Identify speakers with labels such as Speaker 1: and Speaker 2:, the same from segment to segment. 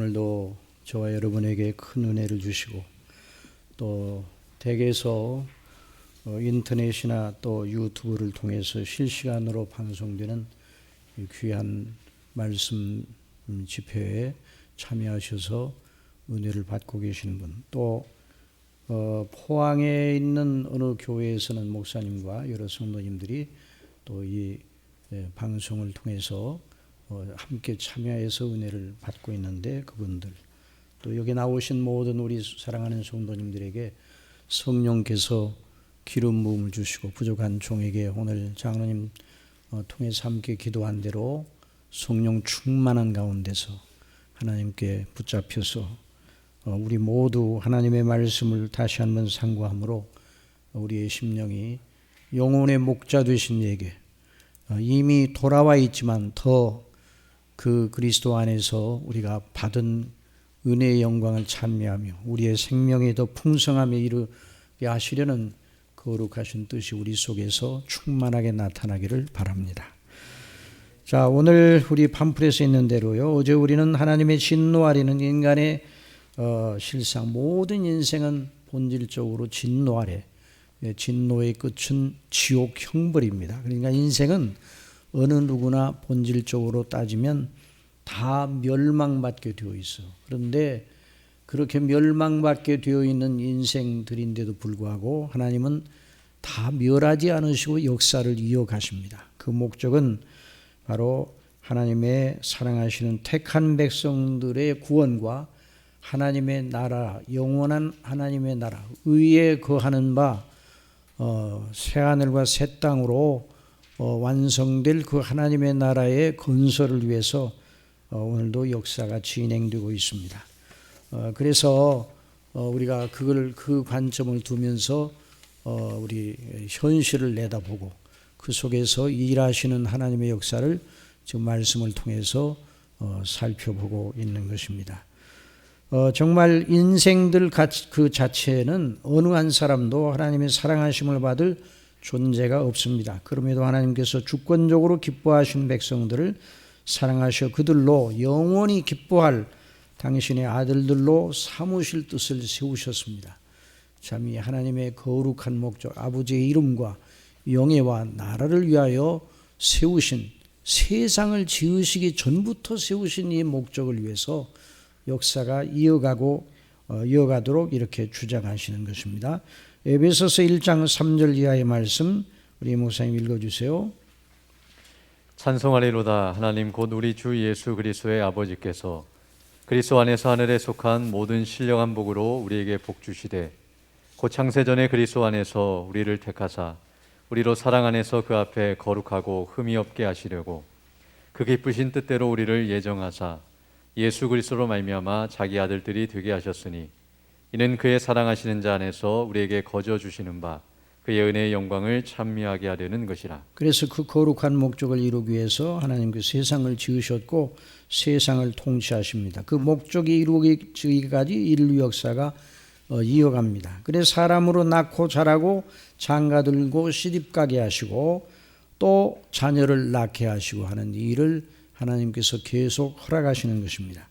Speaker 1: 오늘도 저와 여러분에게 큰 은혜를 주시고 또 댁에서 인터넷이나 또 유튜브를 통해서 실시간으로 방송되는 귀한 말씀 집회에 참여하셔서 은혜를 받고 계시는 분, 또 포항에 있는 어느 교회에서는 목사님과 여러 성도님들이 또 이 방송을 통해서 함께 참여해서 은혜를 받고 있는데, 그분들 또 여기 나오신 모든 우리 사랑하는 성도님들에게 성령께서 기름 부음을 주시고 부족한 종에게 오늘 장로님 통해서 함께 기도한 대로 성령 충만한 가운데서 하나님께 붙잡혀서 우리 모두 하나님의 말씀을 다시 한번 상고함으로 우리의 심령이 영혼의 목자 되신 이에게 이미 돌아와 있지만 더 그 그리스도 안에서 우리가 받은 은혜의 영광을 찬미하며 우리의 생명이 더 풍성함에 이르게 하시려는 거룩하신 뜻이 우리 속에서 충만하게 나타나기를 바랍니다. 자, 오늘 우리 팜플렛에 있는 대로요, 어제 우리는 하나님의 진노 아래는 인간의 실상, 모든 인생은 본질적으로 진노 아래, 진노의 끝은 지옥 형벌입니다. 그러니까 인생은 어느 누구나 본질적으로 따지면 다 멸망받게 되어 있어. 그런데 그렇게 멸망받게 되어 있는 인생들인데도 불구하고 하나님은 다 멸하지 않으시고 역사를 이어가십니다. 그 목적은 바로 하나님의 사랑하시는 택한 백성들의 구원과 하나님의 나라, 영원한 하나님의 나라, 의에 거하는 바 새하늘과 새 땅으로 완성될 그 하나님의 나라의 건설을 위해서 오늘도 역사가 진행되고 있습니다. 그래서 우리가 그 관점을 두면서 우리 현실을 내다보고 그 속에서 일하시는 하나님의 역사를 지금 말씀을 통해서 살펴보고 있는 것입니다. 정말 인생들 그 자체는 어느 한 사람도 하나님의 사랑하심을 받을 존재가 없습니다. 그럼에도 하나님께서 주권적으로 기뻐하신 백성들을 사랑하셔 그들로 영원히 기뻐할 당신의 아들들로 삼으실 뜻을 세우셨습니다. 참 이 하나님의 거룩한 목적, 아버지의 이름과 영예와 나라를 위하여 세우신, 세상을 지으시기 전부터 세우신 이 목적을 위해서 역사가 이어가도록 이렇게 주장하시는 것입니다. 에베소서 1장 3절 이하의 말씀 우리 목사님 읽어주세요.
Speaker 2: 찬송하리로다. 하나님 곧 우리 주 예수 그리스도의 아버지께서 그리스도 안에서 하늘에 속한 모든 신령한 복으로 우리에게 복 주시되 곧 창세전에 그리스도 안에서 우리를 택하사 우리로 사랑 안에서 그 앞에 거룩하고 흠이 없게 하시려고 그 기쁘신 뜻대로 우리를 예정하사 예수 그리스도로 말미암아 자기 아들들이 되게 하셨으니 이는 그의 사랑하시는 자 안에서 우리에게 거저 주시는 바 그의 은혜의 영광을 찬미하게 하려는 것이라.
Speaker 1: 그래서 그 거룩한 목적을 이루기 위해서 하나님께서 세상을 지으셨고 세상을 통치하십니다. 그 목적이 이루어지기까지 인류 역사가 이어갑니다. 그래서 사람으로 낳고 자라고 장가들고 시집가게 하시고 또 자녀를 낳게 하시고 하는 일을 하나님께서 계속 허락하시는 것입니다.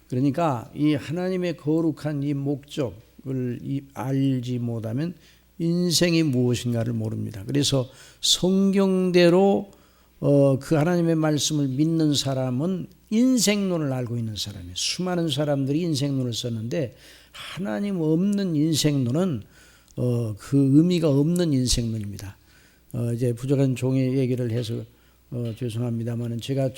Speaker 1: 그러니까 이 하나님의 거룩한 이 목적을 알지 못하면 인생이 무엇인가를 모릅니다. 그래서 성경대로 그 하나님의 말씀을 믿는 사람은 인생론을 알고 있는 사람이에요. 수많은 사람들이 인생론을 썼는데 하나님 없는 인생론은 그 의미가 없는 인생론입니다. 이제 부족한 종의 얘기를 해서 죄송합니다만 제가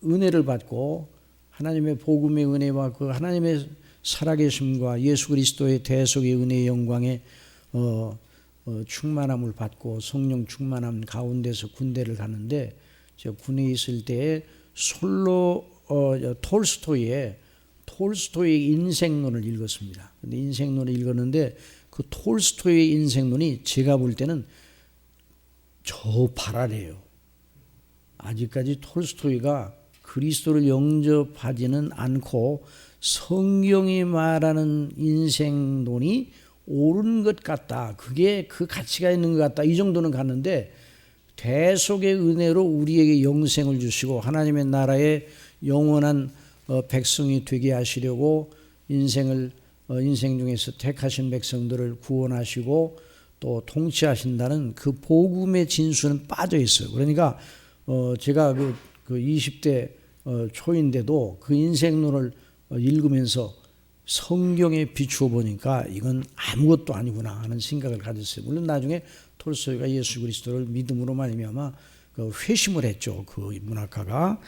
Speaker 1: 은혜를 받고 하나님의 복음의 은혜와 그 하나님의 살아계심과 예수 그리스도의 대속의 은혜의 영광의 충만함을 받고 성령 충만함 가운데서 군대를 가는데, 제가 군에 있을 때에 톨스토이의 인생론을 읽었습니다. 근데 인생론을 읽었는데 그 톨스토이의 인생론이 제가 볼 때는 저 발아래요. 아직까지 톨스토이가 그리스도를 영접하지는 않고 성경이 말하는 인생론이 옳은 것 같다, 그게 그 가치가 있는 것 같다, 이 정도는 갔는데 대속의 은혜로 우리에게 영생을 주시고 하나님의 나라의 영원한 백성이 되게 하시려고 인생 중에서 택하신 백성들을 구원하시고 또 통치하신다는 그 복음의 진수는 빠져 있어요. 그러니까 제가 그 20대 초인데도 그 인생론을 읽으면서 성경에 비추어 보니까 이건 아무것도 아니구나 하는 생각을 가졌어요. 물론 나중에 톨스토이가 예수 그리스도를 믿음으로 말미암아 회심을 했죠. 그 문학가가.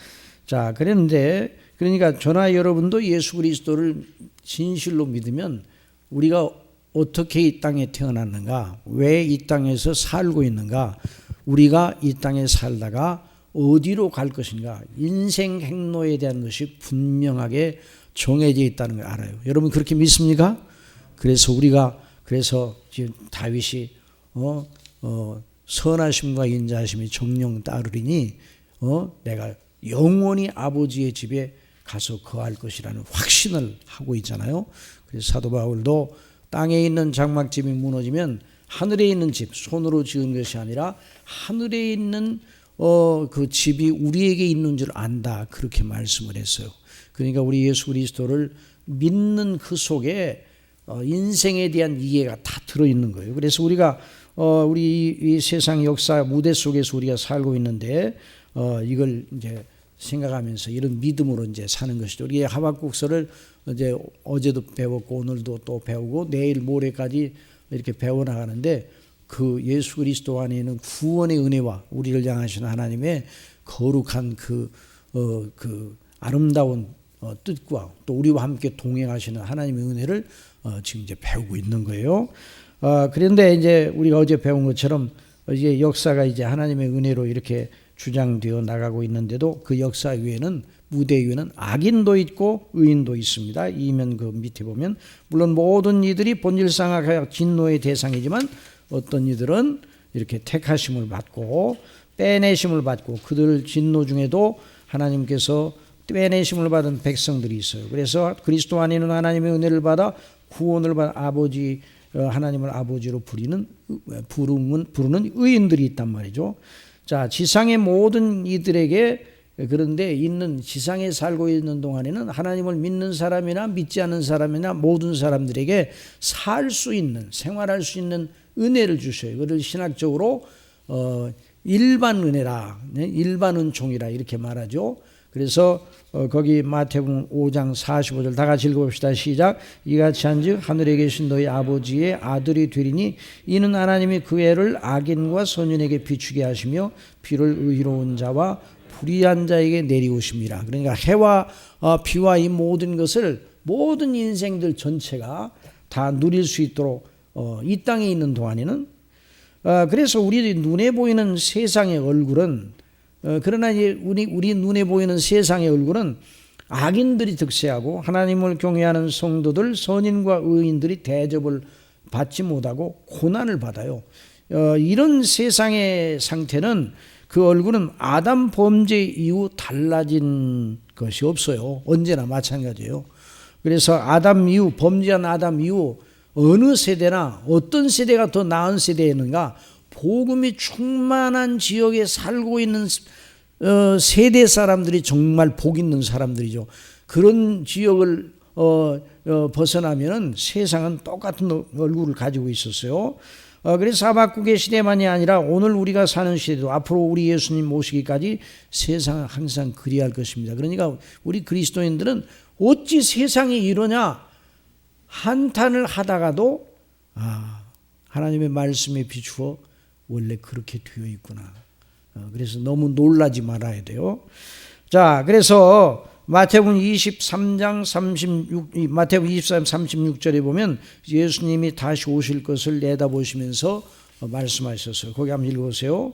Speaker 1: 자, 그런데 그러니까 저나 여러분도 예수 그리스도를 진실로 믿으면 우리가 어떻게 이 땅에 태어났는가, 왜 이 땅에서 살고 있는가, 우리가 이 땅에 살다가 어디로 갈 것인가, 인생 행로에 대한 것이 분명하게 정해져 있다는 걸 알아요. 여러분 그렇게 믿습니까? 그래서 지금 다윗이 선하심과 인자하심이 정령 따르리니 내가 영원히 아버지의 집에 가서 거할 것이라는 확신을 하고 있잖아요. 그래서 사도 바울도 땅에 있는 장막집이 무너지면 하늘에 있는 집, 손으로 지은 것이 아니라 하늘에 있는 그 집이 우리에게 있는 줄 안다, 그렇게 말씀을 했어요. 그러니까 우리 예수 그리스도를 믿는 그 속에 인생에 대한 이해가 다 들어있는 거예요. 그래서 우리가 우리 이 세상 역사 무대 속에서 우리가 살고 있는데 이걸 이제 생각하면서 이런 믿음으로 이제 사는 것이죠. 우리 하박국서를 이제 어제도 배웠고 오늘도 또 배우고 내일 모레까지 이렇게 배워 나가는데 그 예수 그리스도 안에 있는 구원의 은혜와 우리를 향하시는 하나님의 거룩한 그 아름다운 뜻과 또 우리와 함께 동행하시는 하나님의 은혜를 지금 이제 배우고 있는 거예요. 그런데 이제 우리가 어제 배운 것처럼 이제 역사가 이제 하나님의 은혜로 이렇게 주장되어 나가고 있는데도 그 역사 위에는, 무대 위에는 악인도 있고 의인도 있습니다. 이면 그 밑에 보면 물론 모든 이들이 본질상 진노의 대상이지만 어떤 이들은 이렇게 택하심을 받고 빼내심을 받고 그들 진노 중에도 하나님께서 빼내심을 받은 백성들이 있어요. 그래서 그리스도 안에 있는 하나님의 은혜를 받아 구원을 받아 하나님을 아버지로 부르는 의인들이 있단 말이죠. 자, 지상의 모든 이들에게, 그런데 지상에 살고 있는 동안에는 하나님을 믿는 사람이나 믿지 않는 사람이나 모든 사람들에게 살 수 있는, 생활할 수 있는 은혜를 주셔요. 그걸 신학적으로 일반 은혜라, 일반 은총이라 이렇게 말하죠. 그래서 거기 마태복음 5장 45절 다 같이 읽어봅시다. 시작. 이같이 한즉 하늘에 계신 너희 아버지의 아들이 되리니 이는 하나님이 그 해를 악인과 선인에게 비추게 하시며 비를 의로운 자와 불의한 자에게 내리우심이라. 그러니까 해와 비와 이 모든 것을 모든 인생들 전체가 다 누릴 수 있도록 이 땅에 있는 동안에는 그래서 우리 눈에 보이는 세상의 얼굴은 그러나 이제 우리 눈에 보이는 세상의 얼굴은 악인들이 득세하고 하나님을 경외하는 성도들, 선인과 의인들이 대접을 받지 못하고 고난을 받아요. 이런 세상의 상태는 그 얼굴은 아담 범죄 이후 달라진 것이 없어요. 언제나 마찬가지예요. 그래서 범죄한 아담 이후 어느 세대나 어떤 세대가 더 나은 세대였는가? 복음이 충만한 지역에 살고 있는 세대 사람들이 정말 복 있는 사람들이죠. 그런 지역을 벗어나면은 세상은 똑같은 얼굴을 가지고 있었어요. 그래서 하박국의 시대만이 아니라 오늘 우리가 사는 시대도 앞으로 우리 예수님 모시기까지 세상은 항상 그리할 것입니다. 그러니까 우리 그리스도인들은 어찌 세상이 이러냐 한탄을 하다가도 하나님의 말씀에 비추어 원래 그렇게 되어 있구나. 그래서 너무 놀라지 말아야 돼요. 자, 그래서 마태복음 23장 36절에 보면 예수님이 다시 오실 것을 내다보시면서 말씀하셨어요. 거기 한번 읽어보세요.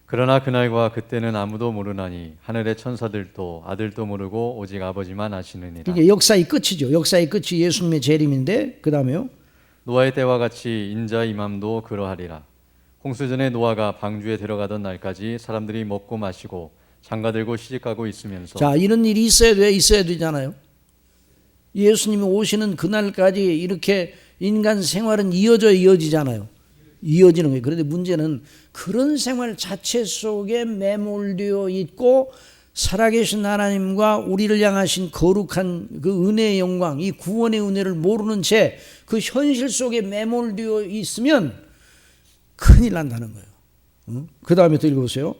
Speaker 2: 그러나 그날과 그때는 아무도 모르나니 하늘의 천사들도 아들도 모르고 오직 아버지만 아시느니라.
Speaker 1: 이게 역사의 끝이죠. 역사의 끝이 예수님의 재림인데 그 다음에요.
Speaker 2: 노아의 때와 같이 인자 임함도 그러하리라. 홍수전에 노아가 방주에 들어가던 날까지 사람들이 먹고 마시고 장가들고 시집가고 있으면서
Speaker 1: 자, 이런 일이 있어야 되잖아요. 예수님이 오시는 그날까지 이렇게 인간 생활은 이어지잖아요. 이어지는 거예요. 그런데 문제는 그런 생활 자체 속에 매몰되어 있고 살아계신 하나님과 우리를 향하신 거룩한 그 은혜의 영광, 이 구원의 은혜를 모르는 채 그 현실 속에 매몰되어 있으면 큰일 난다는 거예요. 그 다음에 또 읽어보세요.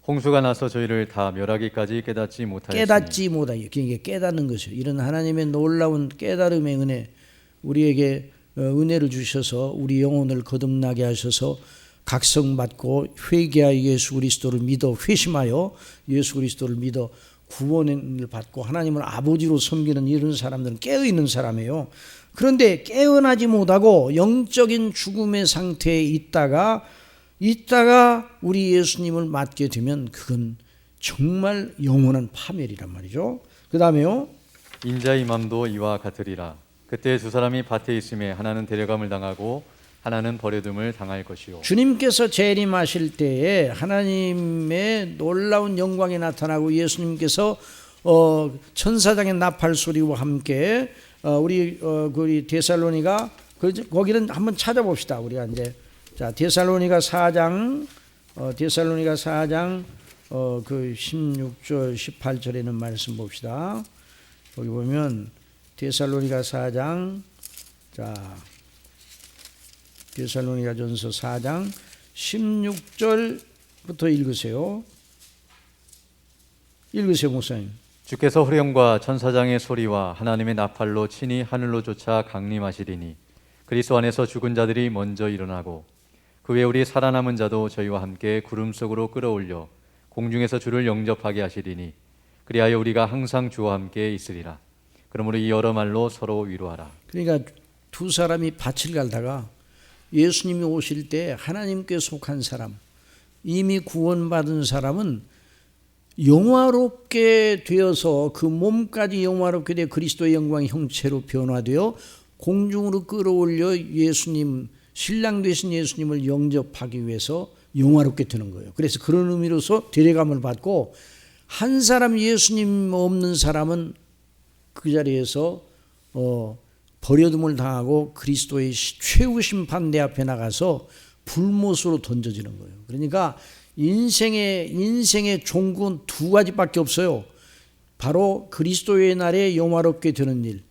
Speaker 2: 홍수가 나서 저희를 다 멸하기까지 깨닫지 못하였으니
Speaker 1: 깨닫지 못하게, 이게 깨닫는 것이요. 이런 하나님의 놀라운 깨달음의 은혜, 우리에게 은혜를 주셔서 우리 영혼을 거듭나게 하셔서 각성받고 회개하여 예수 그리스도를 믿어 회심하여 예수 그리스도를 믿어 구원을 받고 하나님을 아버지로 섬기는 이런 사람들은 깨어있는 사람이에요. 그런데 깨어나지 못하고 영적인 죽음의 상태에 있다가 우리 예수님을 맞게 되면 그건 정말 영원한 파멸이란 말이죠. 그 다음에요.
Speaker 2: 인자의 맘도 이와 같으리라. 그때 두 사람이 밭에 있음에 하나는 데려감을 당하고 하나는 버려둠을 당할 것이요.
Speaker 1: 주님께서 재림하실 때에 하나님의 놀라운 영광이 나타나고 예수님께서 천사장의 나팔 소리와 함께 우리 데살로니가 거기는 한번 찾아봅시다. 우리가 이제 자 데살로니가 4장 그 16절 18절에는 말씀 봅시다. 거기 보면 데살로니가 4장 데살로니가전서 4장 16절부터 읽으세요. 읽으세요, 목사님.
Speaker 2: 주께서 후령과 천사장의 소리와 하나님의 나팔로 친히 하늘로 쫓아 강림하시리니 그리스도 안에서 죽은 자들이 먼저 일어나고 그 외에 우리 살아남은 자도 저희와 함께 구름 속으로 끌어올려 공중에서 주를 영접하게 하시리니 그리하여 우리가 항상 주와 함께 있으리라. 그러므로 이 여러 말로 서로 위로하라.
Speaker 1: 그러니까 두 사람이 밭을 갈다가 예수님이 오실 때 하나님께 속한 사람, 이미 구원받은 사람은 영화롭게 되어서 그 몸까지 영화롭게 되어 그리스도의 영광의 형체로 변화되어 공중으로 끌어올려 예수님, 신랑 되신 예수님을 영접하기 위해서 영화롭게 되는 거예요. 그래서 그런 의미로서 데려감을 받고 한 사람 예수님 없는 사람은 그 자리에서 버려둠을 당하고 그리스도의 최후 심판대 앞에 나가서 불못으로 던져지는 거예요. 그러니까 인생의 종군 두 가지밖에 없어요. 바로 그리스도의 날에 영화롭게 되는 일,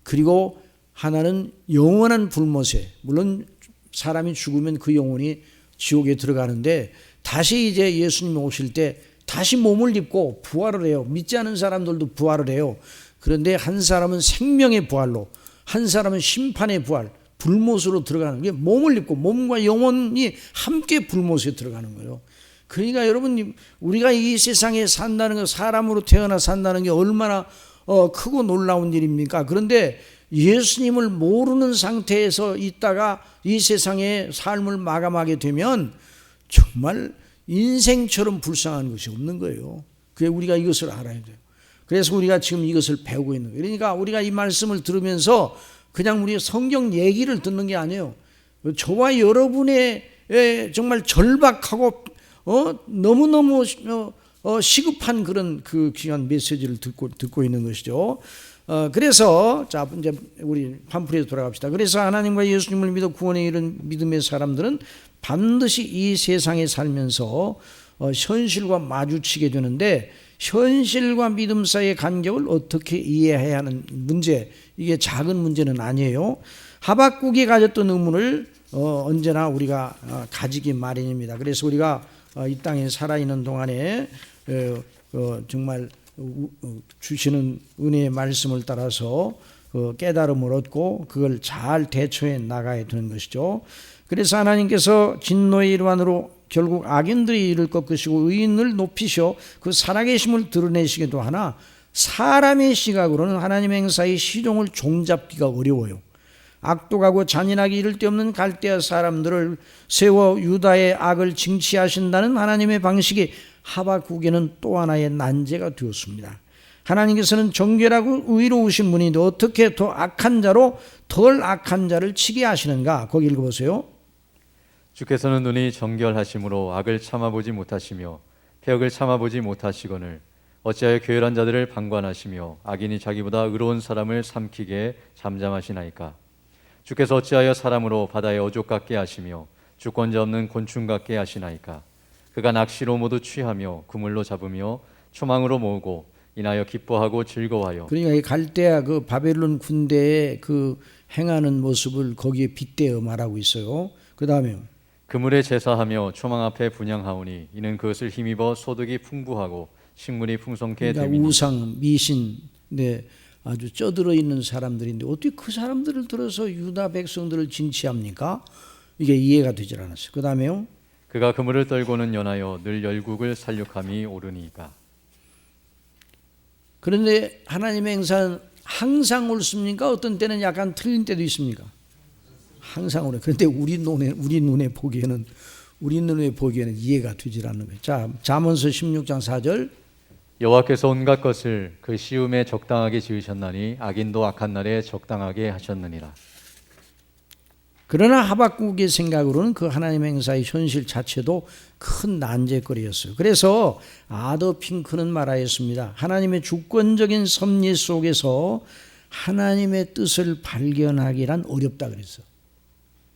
Speaker 1: 그리고 하나는 영원한 불못에, 물론 사람이 죽으면 그 영혼이 지옥에 들어가는데 다시 이제 예수님이 오실 때 다시 몸을 입고 부활을 해요. 믿지 않은 사람들도 부활을 해요. 그런데 한 사람은 생명의 부활로, 한 사람은 심판의 부활, 불못으로 들어가는 게 몸을 입고 몸과 영혼이 함께 불못에 들어가는 거예요. 그러니까 여러분, 우리가 이 세상에 산다는 거, 사람으로 태어나 산다는 게 얼마나 크고 놀라운 일입니까? 그런데 예수님을 모르는 상태에서 있다가 이 세상의 삶을 마감하게 되면 정말 인생처럼 불쌍한 것이 없는 거예요. 그게 우리가 이것을 알아야 돼요. 그래서 우리가 지금 이것을 배우고 있는 거예요. 그러니까 우리가 이 말씀을 들으면서 그냥 우리 성경 얘기를 듣는 게 아니에요. 저와 여러분의 정말 절박하고 너무너무 시급한 그런 그 귀한 메시지를 듣고 있는 것이죠. 그래서 자 이제 우리 팜플에 돌아갑시다. 그래서 하나님과 예수님을 믿어 구원에 이른 믿음의 사람들은 반드시 이 세상에 살면서 현실과 마주치게 되는데, 현실과 믿음 사이의 간격을 어떻게 이해해야 하는 문제, 이게 작은 문제는 아니에요. 하박국이 가졌던 의문을 언제나 우리가 가지기 마련입니다. 그래서 우리가 이 땅에 살아있는 동안에 정말 주시는 은혜의 말씀을 따라서 깨달음을 얻고 그걸 잘 대처해 나가야 되는 것이죠. 그래서 하나님께서 진노의 일환으로 결국 악인들이 이를 꺾으시고 의인을 높이셔 그 살아계심을 드러내시기도 하나, 사람의 시각으로는 하나님의 행사의 시종을 종잡기가 어려워요. 악독하고 잔인하게 이를 데 없는 갈대아 사람들을 세워 유다의 악을 징치하신다는 하나님의 방식이 하박국에는 또 하나의 난제가 되었습니다. 하나님께서는 정결하고 의로우신 분인데 어떻게 더 악한 자로 덜 악한 자를 치게 하시는가? 거기 읽어보세요.
Speaker 2: 주께서는 눈이 정결하심으로 악을 참아보지 못하시며 패역을 참아보지 못하시거늘 어찌하여 괴열한 자들을 방관하시며 악인이 자기보다 의로운 사람을 삼키게 잠잠하시나이까? 주께서 어찌하여 사람으로 바다의 어족 같게 하시며 주권자 없는 곤충 같게 하시나이까? 그가 낚시로 모두 취하며 그물로 잡으며 초망으로 모으고 인하여 기뻐하고 즐거워하여.
Speaker 1: 그러니까 이 갈대아 그 바벨론 군대의 그 행하는 모습을 거기에 빗대어 말하고 있어요. 그 다음에요.
Speaker 2: 그물에 제사하며 초망 앞에 분향하오니 이는 그것을 힘입어 소득이 풍부하고 식물이 풍성케
Speaker 1: 그러니까
Speaker 2: 됨이니.
Speaker 1: 우상, 미신, 네, 아주 쪄들어 있는 사람들인데 어떻게 그 사람들을 들어서 유다 백성들을 진치합니까? 이게 이해가 되질 않았어요. 그 다음에요.
Speaker 2: 그가 그물을 떨고는 연하여 늘 열국을 살육함이 옳으니까.
Speaker 1: 그런데 하나님의 행사는 항상 옳습니까? 어떤 때는 약간 틀린 때도 있습니까? 항상 옳아요. 그런데 우리 눈에 보기에는 이해가 되질 않는 거예요. 자, 잠언서 16장 4절.
Speaker 2: 여호와께서 온갖 것을 그 시음에 적당하게 지으셨나니 악인도 악한 날에 적당하게 하셨느니라.
Speaker 1: 그러나 하박국의 생각으로는 그 하나님의 행사의 현실 자체도 큰 난제거리였어요. 그래서 아더 핑크는 말하였습니다. 하나님의 주권적인 섭리 속에서 하나님의 뜻을 발견하기란 어렵다 그랬어요.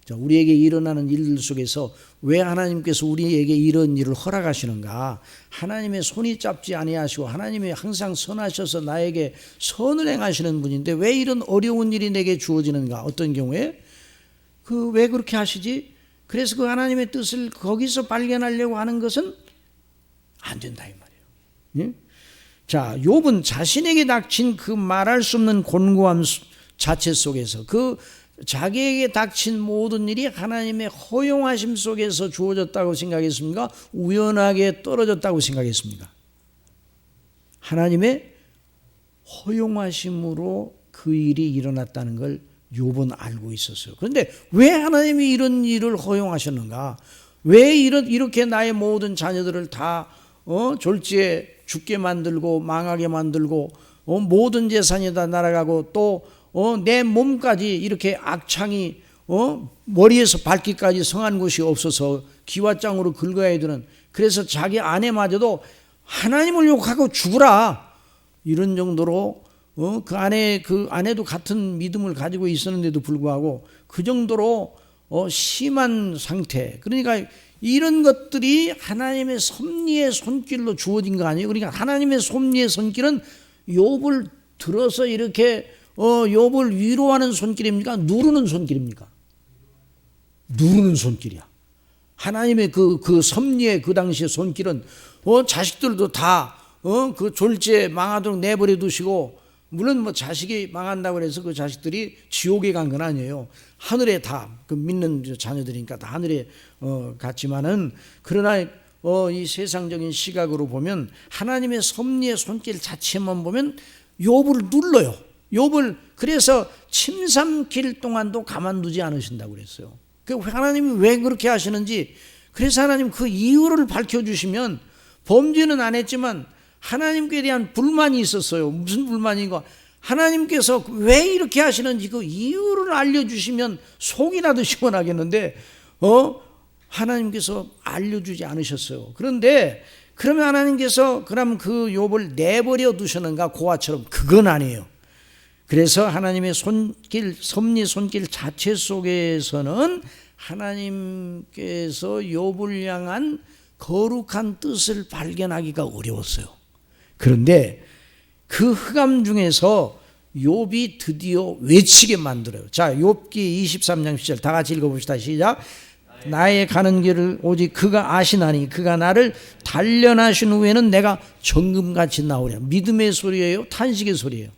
Speaker 1: 자, 우리에게 일어나는 일들 속에서 왜 하나님께서 우리에게 이런 일을 허락하시는가? 하나님의 손이 짧지 아니하시고 하나님이 항상 선하셔서 나에게 선을 행하시는 분인데 왜 이런 어려운 일이 내게 주어지는가? 어떤 경우에 왜 그렇게 하시지? 그래서 그 하나님의 뜻을 거기서 발견하려고 하는 것은 안 된다 이 말이에요. 예? 자, 욥은 자신에게 닥친 그 말할 수 없는 곤고함 자체 속에서 그 자기에게 닥친 모든 일이 하나님의 허용하심 속에서 주어졌다고 생각했습니까? 우연하게 떨어졌다고 생각했습니까? 하나님의 허용하심으로 그 일이 일어났다는 걸 욥은 알고 있었어요. 그런데 왜 하나님이 이런 일을 허용하셨는가? 왜 이렇게 나의 모든 자녀들을 다 졸지에 죽게 만들고 망하게 만들고 모든 재산이 다 날아가고 또 내 몸까지 이렇게 악창이 머리에서 발끝까지 성한 곳이 없어서 기와장으로 긁어야 되는, 그래서 자기 아내마저도 하나님을 욕하고 죽으라 이런 정도로 그 아내도 같은 믿음을 가지고 있었는데도 불구하고 그 정도로 심한 상태. 그러니까 이런 것들이 하나님의 섭리의 손길로 주어진 거 아니에요? 그러니까 하나님의 섭리의 손길은 욥을 들어서 이렇게 욥을 위로하는 손길입니까? 누르는 손길입니까? 누르는 손길이야. 하나님의 그 섭리의 그 당시의 손길은 자식들도 다 그 졸지에 망하도록 내버려 두시고, 물론 뭐 자식이 망한다고 해서 그 자식들이 지옥에 간 건 아니에요. 하늘에 다 그 믿는 자녀들이니까 다 하늘에 갔지만은, 그러나 이 세상적인 시각으로 보면 하나님의 섭리의 손길 자체만 보면 욥을 눌러요. 욥을 그래서 침 삼킬 동안도 가만두지 않으신다고 그랬어요. 하나님이 왜 그렇게 하시는지, 그래서 하나님 그 이유를 밝혀주시면, 범죄는 안 했지만 하나님께 대한 불만이 있었어요. 무슨 불만인가? 하나님께서 왜 이렇게 하시는지 그 이유를 알려주시면 속이라도 시원하겠는데 하나님께서 알려주지 않으셨어요. 그런데 그러면 하나님께서 그럼 그 욥을 내버려 두셨는가? 고아처럼. 그건 아니에요. 그래서 하나님의 손길, 섭리 손길 자체 속에서는 하나님께서 욥을 향한 거룩한 뜻을 발견하기가 어려웠어요. 그런데 그 흑암 중에서 욥이 드디어 외치게 만들어요. 자, 욥기 23장 10절 다 같이 읽어봅시다. 시작. 나의 가는 길을 오직 그가 아시나니 그가 나를 단련하신 후에는 내가 정금같이 나오랴. 믿음의 소리예요? 탄식의 소리예요?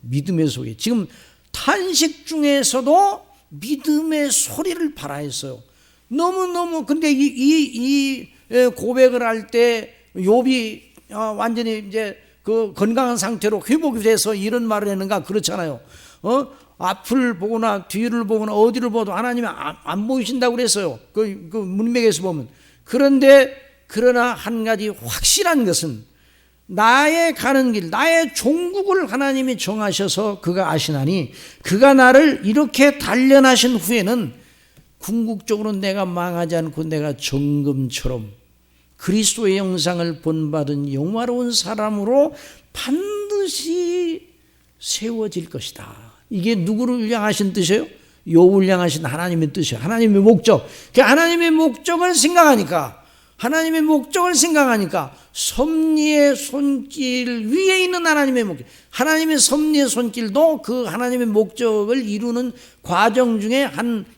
Speaker 1: 믿음의 소리. 지금 탄식 중에서도 믿음의 소리를 발하했어요. 너무너무. 근데 이 고백을 할 때 욥이 완전히 이제 그 건강한 상태로 회복이 돼서 이런 말을 했는가? 그렇잖아요. 앞을 보거나 뒤를 보거나 어디를 보도 하나님이 안 보이신다고 그랬어요. 그 문맥에서 보면. 그러나 한 가지 확실한 것은 나의 가는 길, 나의 종국을 하나님이 정하셔서 그가 아시나니 그가 나를 이렇게 단련하신 후에는 궁극적으로 내가 망하지 않고 내가 정금처럼 그리스도의 형상을 본받은 영화로운 사람으로 반드시 세워질 것이다. 이게 누구를 향하신 뜻이에요? 욥을 향하신 하나님의 뜻이에요. 하나님의 목적. 그 하나님의 목적을 생각하니까 하나님의 목적을 생각하니까 섭리의 손길 위에 있는 하나님의 목적, 하나님의 섭리의 손길도 그 하나님의 목적을 이루는 과정 중에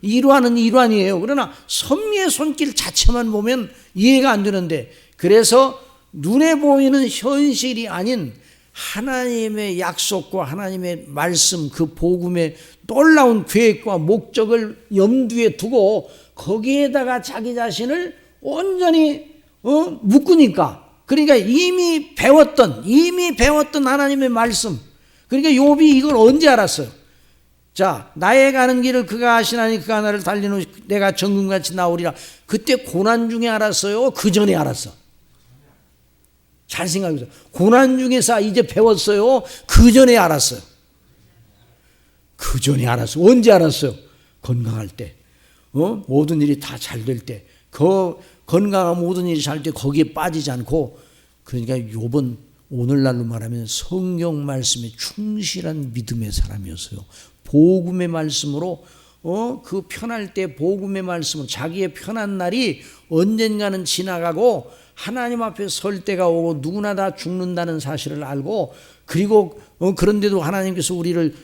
Speaker 1: 이루하는 일환이에요. 그러나 섭리의 손길 자체만 보면 이해가 안 되는데, 그래서 눈에 보이는 현실이 아닌 하나님의 약속과 하나님의 말씀, 그 복음의 놀라운 계획과 목적을 염두에 두고 거기에다가 자기 자신을 온전히 묶으니까, 그러니까 이미 배웠던 하나님의 말씀, 그러니까 욥이 이걸 언제 알았어요? 자, 나의 가는 길을 그가 아시나니 그가 나를 달리는 내가 정금같이 나오리라. 그때 고난 중에 알았어요? 그 전에 알았어? 잘 생각해보세요. 고난 중에서 이제 배웠어요? 그 전에 알았어요? 그 전에 알았어요. 언제 알았어요? 건강할 때, 모든 일이 다 잘 될 때, 건강한 모든 일이 잘 때 거기에 빠지지 않고, 그러니까 욥은 오늘날로 말하면 성경 말씀에 충실한 믿음의 사람이었어요. 복음의 말씀으로 그 편할 때 복음의 말씀으로 자기의 편한 날이 언젠가는 지나가고 하나님 앞에 설 때가 오고 누구나 다 죽는다는 사실을 알고, 그리고 그런데도 하나님께서 우리를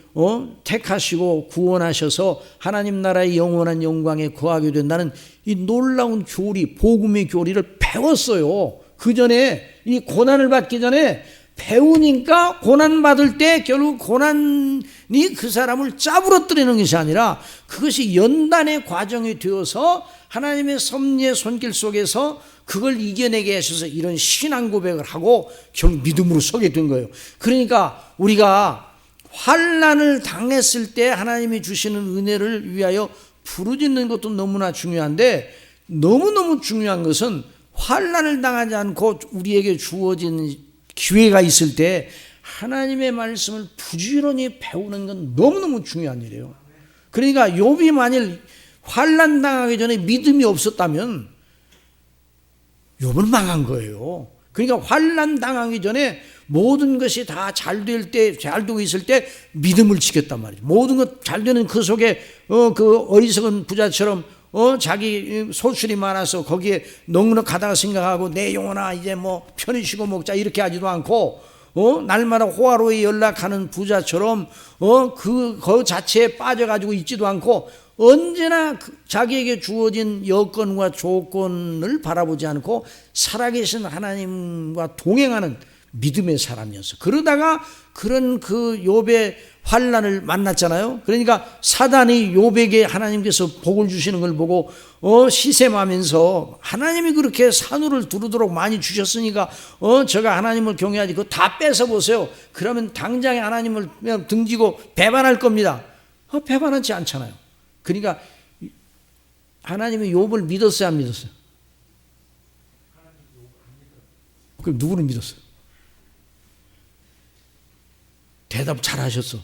Speaker 1: 택하시고 구원하셔서 하나님 나라의 영원한 영광에 거하게 된다는 이 놀라운 교리, 복음의 교리를 배웠어요. 그 전에 이 고난을 받기 전에 배우니까 고난 받을 때 결국 고난이 그 사람을 짜부러뜨리는 것이 아니라 그것이 연단의 과정이 되어서 하나님의 섭리의 손길 속에서 그걸 이겨내게 하셔서 이런 신앙 고백을 하고 결국 믿음으로 서게 된 거예요. 그러니까 우리가 환난을 당했을 때 하나님이 주시는 은혜를 위하여 부르짖는 것도 너무나 중요한데, 너무너무 중요한 것은 환난을 당하지 않고 우리에게 주어진 기회가 있을 때 하나님의 말씀을 부지런히 배우는 건 너무너무 중요한 일이에요. 그러니까 욥이 만일 환난 당하기 전에 믿음이 없었다면 욥은 망한 거예요. 그러니까 환난 당하기 전에 모든 것이 다 잘 될 때, 잘 되고 있을 때 믿음을 지켰단 말이죠. 모든 것 잘 되는 그 속에 그 어리석은 부자처럼 자기 소출이 많아서 거기에 넉넉하다고 생각하고 내 영혼아 이제 뭐 편히 쉬고 먹자 이렇게 하지도 않고, 날마다 호화로에 연락하는 부자처럼 그 자체에 빠져가지고 있지도 않고, 언제나 자기에게 주어진 여건과 조건을 바라보지 않고 살아계신 하나님과 동행하는 믿음의 사람이었어. 그러다가 그런 그 욥의 환난을 만났잖아요. 그러니까 사단이 욥에게 하나님께서 복을 주시는 걸 보고 시샘하면서 하나님이 그렇게 산후를 두르도록 많이 주셨으니까 제가 하나님을 경외하지 그거 다 뺏어보세요. 그러면 당장에 하나님을 그냥 등지고 배반할 겁니다. 배반하지 않잖아요. 그러니까 하나님이 욥을 믿었어요, 안 믿었어요? 그럼 누구를 믿었어요? 대답 잘 하셨어.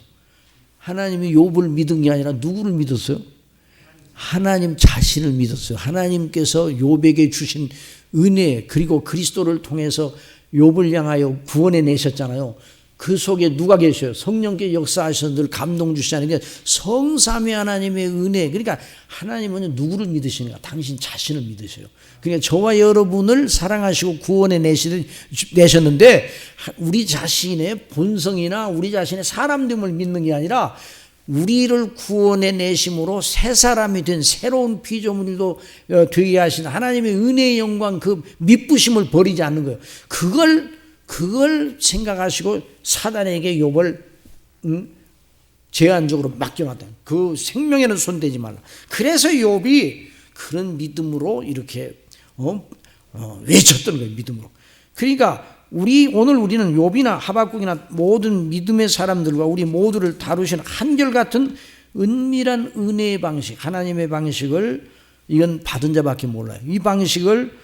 Speaker 1: 하나님이 욥을 믿은 게 아니라 누구를 믿었어요? 하나님 자신을 믿었어요. 하나님께서 욥에게 주신 은혜, 그리고 그리스도를 통해서 욥을 향하여 구원해 내셨잖아요. 그 속에 누가 계셔요? 성령께 역사하셔서 늘 감동 주시는 게 성삼위 하나님의 은혜. 그러니까 하나님은 누구를 믿으시는가? 당신 자신을 믿으셔요. 그러니까 저와 여러분을 사랑하시고 구원해 내셨는데 우리 자신의 본성이나 우리 자신의 사람됨을 믿는 게 아니라 우리를 구원해 내심으로 새 사람이 된 새로운 피조물도 되게 하신 하나님의 은혜의 영광, 그 미쁘심을 버리지 않는 거예요. 그걸 생각하시고 사단에게 욥을 제한적으로 맡겨놨다. 그 생명에는 손대지 말라. 그래서 욥이 그런 믿음으로 이렇게 외쳤던 거예요. 믿음으로. 그러니까 오늘 우리는 욥이나 하박국이나 모든 믿음의 사람들과 우리 모두를 다루시는 한결같은 은밀한 은혜의 방식, 하나님의 방식을 이건 받은 자밖에 몰라요. 이 방식을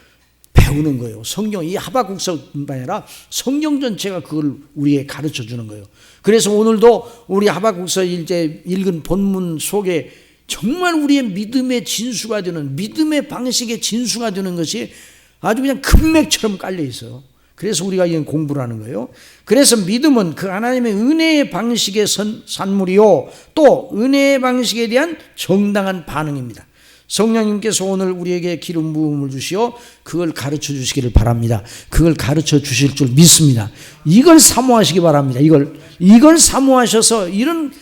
Speaker 1: 배우는 거예요. 성경, 이 하박국서뿐만 아니라 성경 전체가 그걸 우리에게 가르쳐 주는 거예요. 그래서 오늘도 우리 하박국서 이제 읽은 본문 속에 정말 우리의 믿음의 진수가 되는, 믿음의 방식의 진수가 되는 것이 아주 그냥 금맥처럼 깔려 있어요. 그래서 우리가 이건 공부를 하는 거예요. 그래서 믿음은 그 하나님의 은혜의 방식의 산물이요, 또 은혜의 방식에 대한 정당한 반응입니다. 성령님께서 오늘 우리에게 기름 부음을 주시어 그걸 가르쳐 주시기를 바랍니다. 그걸 가르쳐 주실 줄 믿습니다. 이걸 사모하시기 바랍니다. 이걸 사모하셔서 이런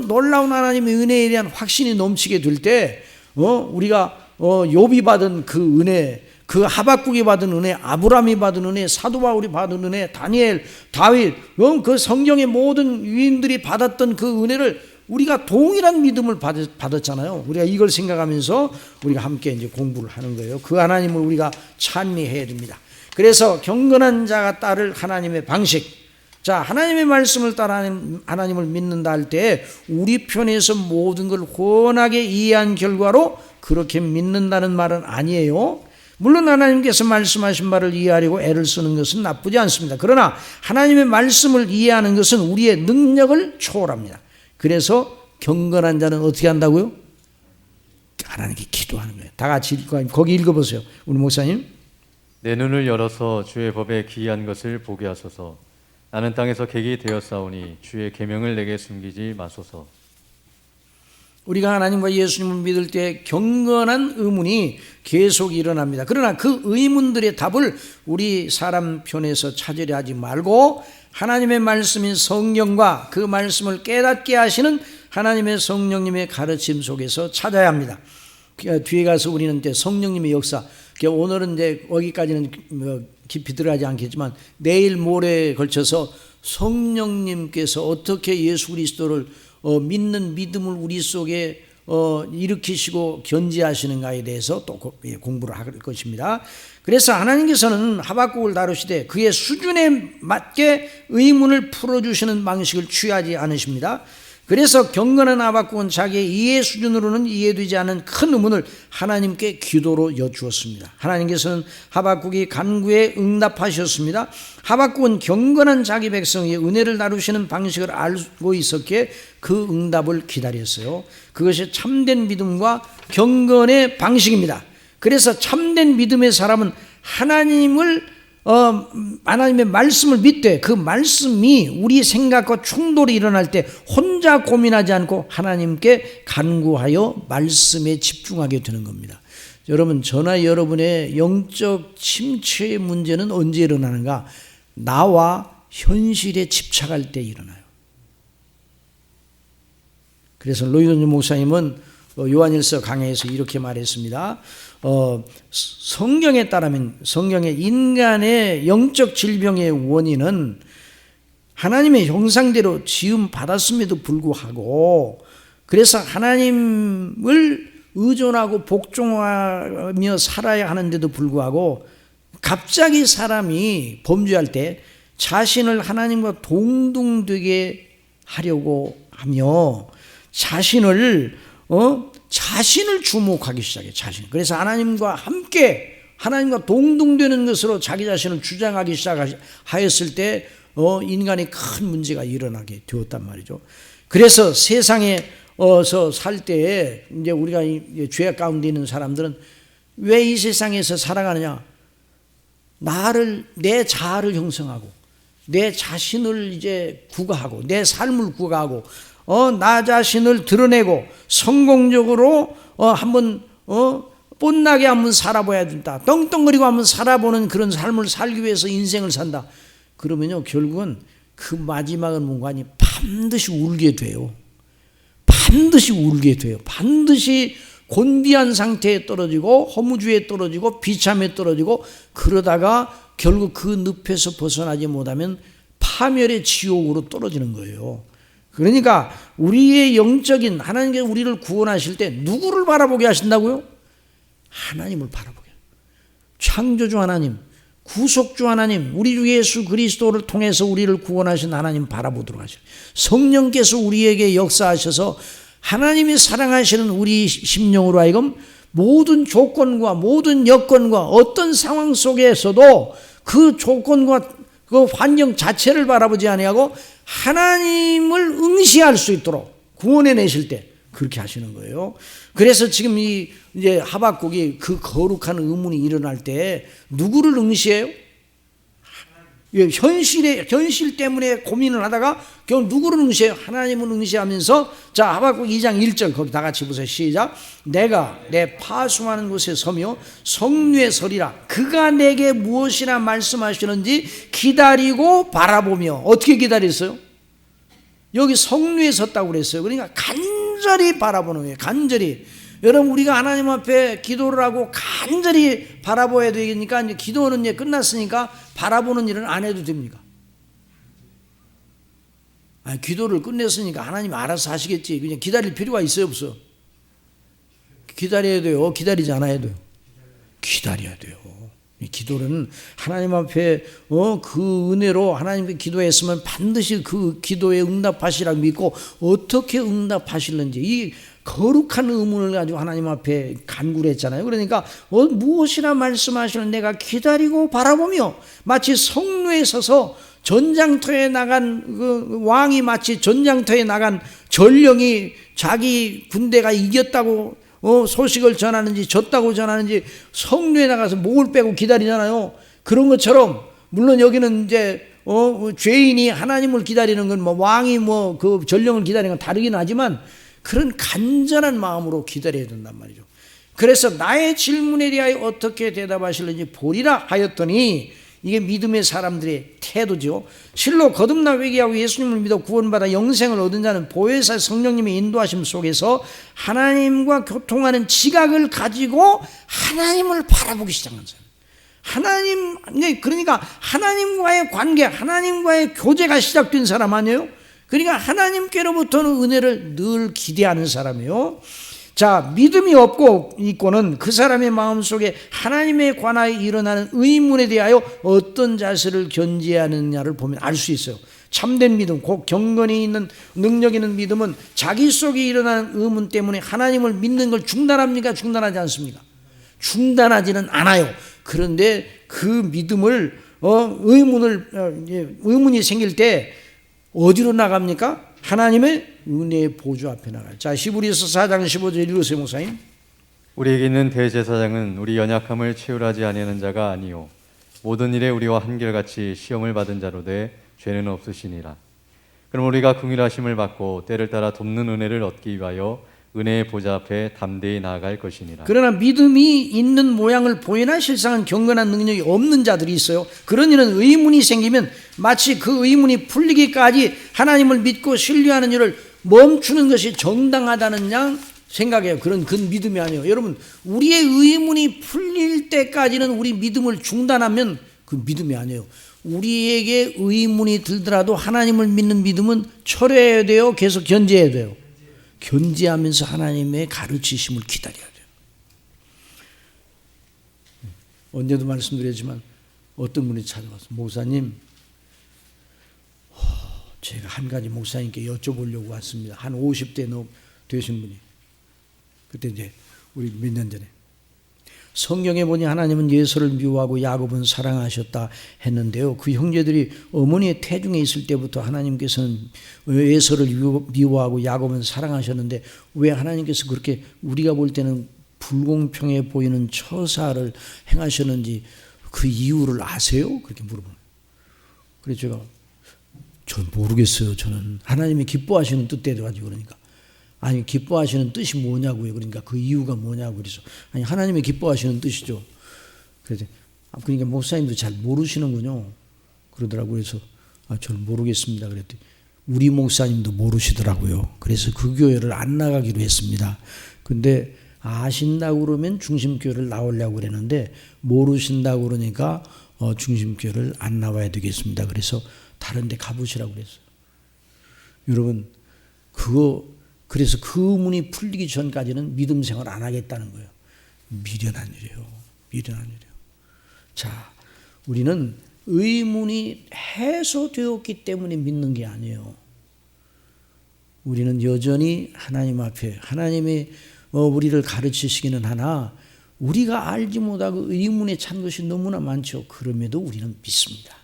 Speaker 1: 놀라운 하나님의 은혜에 대한 확신이 넘치게 될 때 우리가 욥이 받은 그 은혜, 그 하박국이 받은 은혜, 아브라함이 받은 은혜, 사도 바울이 받은 은혜, 다니엘, 다윗, 그 성경의 모든 위인들이 받았던 그 은혜를 우리가 동일한 믿음을 받았잖아요. 우리가 이걸 생각하면서 우리가 함께 이제 공부를 하는 거예요. 그 하나님을 우리가 찬미해야 됩니다. 그래서 경건한 자가 따를 하나님의 방식. 자, 하나님의 말씀을 따라 하나님을 믿는다 할 때 우리 편에서 모든 걸 훤하게 이해한 결과로 그렇게 믿는다는 말은 아니에요. 물론 하나님께서 말씀하신 바를 이해하려고 애를 쓰는 것은 나쁘지 않습니다. 그러나 하나님의 말씀을 이해하는 것은 우리의 능력을 초월합니다. 그래서 경건한 자는 어떻게 한다고요? 하나님께 기도하는 거예요. 다 같이 거기 읽어보세요. 우리 목사님.
Speaker 2: 내 눈을 열어서 주의 법에 기이한 것을 보게 하소서. 나는 땅에서 객이 되었사오니 주의 계명을 내게 숨기지 마소서.
Speaker 1: 우리가 하나님과 예수님을 믿을 때 경건한 의문이 계속 일어납니다. 그러나 그 의문들의 답을 우리 사람 편에서 찾으려 하지 말고 하나님의 말씀인 성경과 그 말씀을 깨닫게 하시는 하나님의 성령님의 가르침 속에서 찾아야 합니다. 뒤에 가서 우리는 이제 성령님의 역사, 오늘은 이제 여기까지는 깊이 들어가지 않겠지만 내일 모레에 걸쳐서 성령님께서 어떻게 예수 그리스도를 믿는 믿음을 우리 속에 일으키시고 견지하시는가에 대해서 또 공부를 할 것입니다. 그래서 하나님께서는 하박국을 다루시되 그의 수준에 맞게 의문을 풀어주시는 방식을 취하지 않으십니다. 그래서 경건한 하박국은 자기의 이해 수준으로는 이해되지 않은 큰 의문을 하나님께 기도로 여쭈었습니다. 하나님께서는 하박국이 간구에 응답하셨습니다. 하박국은 경건한 자기 백성의 은혜를 나누시는 방식을 알고 있었기에 그 응답을 기다렸어요. 그것이 참된 믿음과 경건의 방식입니다. 그래서 참된 믿음의 사람은 하나님의 말씀을 믿되 그 말씀이 우리 생각과 충돌이 일어날 때 혼자 고민하지 않고 하나님께 간구하여 말씀에 집중하게 되는 겁니다. 여러분, 저나 여러분의 영적 침체의 문제는 언제 일어나는가? 나와 현실에 집착할 때 일어나요. 그래서 로이돈 목사님은 요한일서 강해에서 이렇게 말했습니다. 성경에 따르면 성경의 인간의 영적 질병의 원인은 하나님의 형상대로 지음 받았음에도 불구하고 그래서 하나님을 의존하고 복종하며 살아야 하는데도 불구하고 갑자기 사람이 범죄할 때 자신을 하나님과 동등되게 하려고 하며 자신을 주목하기 시작해. 그래서 하나님과 함께 하나님과 동등되는 것으로 자기 자신을 주장하기 시작하였을 때 인간이 큰 문제가 일어나게 되었단 말이죠. 그래서 세상에서 살 때에 이제 우리가 죄 가운데 있는 사람들은 왜 이 세상에서 살아가느냐? 내 자아를 형성하고 내 자신을 이제 구가하고 내 삶을 구가하고 나 자신을 드러내고 성공적으로 한번 뽐나게 한번 살아봐야 된다. 떵떵거리고 한번 살아보는 그런 삶을 살기 위해서 인생을 산다. 그러면요 결국은 그 마지막은 뭔가니 반드시 울게 돼요. 반드시 울게 돼요. 반드시 곤비한 상태에 떨어지고 허무주의에 떨어지고 비참에 떨어지고 그러다가 결국 그 늪에서 벗어나지 못하면 파멸의 지옥으로 떨어지는 거예요. 그러니까 우리의 영적인 하나님께서 우리를 구원하실 때 누구를 바라보게 하신다고요? 하나님을 바라보게. 창조주 하나님, 구속주 하나님, 우리 주 예수 그리스도를 통해서 우리를 구원하신 하나님 바라보도록 하셔요. 성령께서 우리에게 역사하셔서 하나님이 사랑하시는 우리 심령으로 하여금 모든 조건과 모든 여건과 어떤 상황 속에서도 그 조건과 그 환경 자체를 바라보지 아니하고 하나님을 응시할 수 있도록 구원해 내실 때 그렇게 하시는 거예요. 그래서 지금 이제 하박국이 그 거룩한 의문이 일어날 때 누구를 응시해요? 현실 때문에 고민을 하다가 결국 누구를 응시해요? 하나님을 응시하면서, 자, 하박국 2장 1절 거기 다 같이 보세요. 시작. 내가 내 파수하는 곳에 서며 성류에 서리라. 그가 내게 무엇이나 말씀하시는지 기다리고 바라보며. 어떻게 기다렸어요? 여기 성류에 섰다고 그랬어요. 그러니까 간절히 바라보는 거예요. 간절히. 여러분, 우리가 하나님 앞에 기도를 하고 간절히 바라봐야 되니까, 이제 기도는 이제 끝났으니까 바라보는 일은 안 해도 됩니까? 아니, 기도를 끝냈으니까 하나님 알아서 하시겠지. 그냥 기다릴 필요가 있어요, 없어? 기다려야 돼요? 기다리지 않아야 돼요? 기다려야 돼요. 기도는 하나님 앞에 그 은혜로 하나님께 기도했으면 반드시 그 기도에 응답하시라고 믿고, 어떻게 응답하실는지 이 거룩한 의문을 가지고 하나님 앞에 간구를 했잖아요. 그러니까 무엇이나 말씀하시는 내가 기다리고 바라보며, 마치 성루에 서서 전장터에 나간 그 왕이 마치 전장터에 나간 전령이 자기 군대가 이겼다고 소식을 전하는지 졌다고 전하는지 성루에 나가서 목을 빼고 기다리잖아요. 그런 것처럼, 물론 여기는 이제 죄인이 하나님을 기다리는 건 뭐 왕이 뭐 그 전령을 기다리는 건 다르긴 하지만, 그런 간절한 마음으로 기다려야 된단 말이죠. 그래서 나의 질문에 대하여 어떻게 대답하실는지 보리라 하였더니, 이게 믿음의 사람들의 태도죠. 실로 거듭나 회개하고 예수님을 믿어 구원받아 영생을 얻은 자는 보혜사 성령님의 인도하심 속에서 하나님과 교통하는 지각을 가지고 하나님을 바라보기 시작한 사람. 하나님, 그러니까 하나님과의 관계, 하나님과의 교제가 시작된 사람 아니에요? 그러니까 하나님께로부터는 은혜를 늘 기대하는 사람이에요. 자, 믿음이 없고 있고는 그 사람의 마음속에 하나님에 관하여 일어나는 의문에 대하여 어떤 자세를 견지하느냐를 보면 알 수 있어요. 참된 믿음, 곧 경건이 있는 능력 있는 믿음은 자기 속에 일어나는 의문 때문에 하나님을 믿는 걸 중단합니까? 중단하지 않습니까? 중단하지는 않아요. 그런데 그 믿음을 의문이 생길 때 어디로 나갑니까? 하나님의 은혜의 보좌 앞에 나가요. 자, 히브리서 4장 15절 읽으세요, 목사님.
Speaker 2: 우리에게 있는 대제사장은 우리 연약함을 채울하지 아니하는 자가 아니요 모든 일에 우리와 한결같이 시험을 받은 자로되 죄는 없으시니라. 그럼 우리가 긍휼하심을 받고 때를 따라 돕는 은혜를 얻기 위하여 은혜의 보좌 앞에 담대히 나아갈 것이니라.
Speaker 1: 그러나 믿음이 있는 모양을 보이나 실상은 경건한 능력이 없는 자들이 있어요. 그런 이는 의문이 생기면 마치 그 의문이 풀리기까지 하나님을 믿고 신뢰하는 일을 멈추는 것이 정당하다는 양 생각해요. 그건 믿음이 아니에요. 여러분, 우리의 의문이 풀릴 때까지는 우리 믿음을 중단하면 그 믿음이 아니에요. 우리에게 의문이 들더라도 하나님을 믿는 믿음은 철회해야 돼요? 계속 견제해야 돼요? 견제하면서 하나님의 가르치심을 기다려야 돼요. 언제도 말씀드렸지만 어떤 분이 찾아와서, 목사님, 제가 한 가지 목사님께 여쭤보려고 왔습니다. 한 50대 되신 분이. 그때 이제 우리 몇 년 전에 성경에 보니 하나님은 예서를 미워하고 야곱은 사랑하셨다 했는데요. 그 형제들이 어머니의 태중에 있을 때부터 하나님께서는 예서를 미워하고 야곱은 사랑하셨는데 왜 하나님께서 그렇게 우리가 볼 때는 불공평해 보이는 처사를 행하셨는지 그 이유를 아세요? 그렇게 물어보는. 그래서 제가 전 모르겠어요. 저는 하나님이 기뻐하시는 뜻대로 가지고 그러니까. 아니, 기뻐하시는 뜻이 뭐냐고요. 그러니까 그 이유가 뭐냐고. 그래서 아니, 하나님이 기뻐하시는 뜻이죠. 그래서 그러니까 목사님도 잘 모르시는군요. 그러더라고요. 그래서 저는 모르겠습니다. 그랬더니 우리 목사님도 모르시더라고요. 그래서 그 교회를 안 나가기로 했습니다. 근데 아신다고 그러면 중심교회를 나오려고 그랬는데 모르신다고 그러니까 중심교회를 안 나와야 되겠습니다. 그래서 다른 데 가보시라고 그랬어요. 여러분, 그래서 그 의문이 풀리기 전까지는 믿음 생활 안 하겠다는 거예요. 미련한 일이에요. 미련한 일이에요. 자, 우리는 의문이 해소되었기 때문에 믿는 게 아니에요. 우리는 여전히 하나님 앞에 하나님이 우리를 가르치시기는 하나 우리가 알지 못하고 의문에 찬 것이 너무나 많죠. 그럼에도 우리는 믿습니다.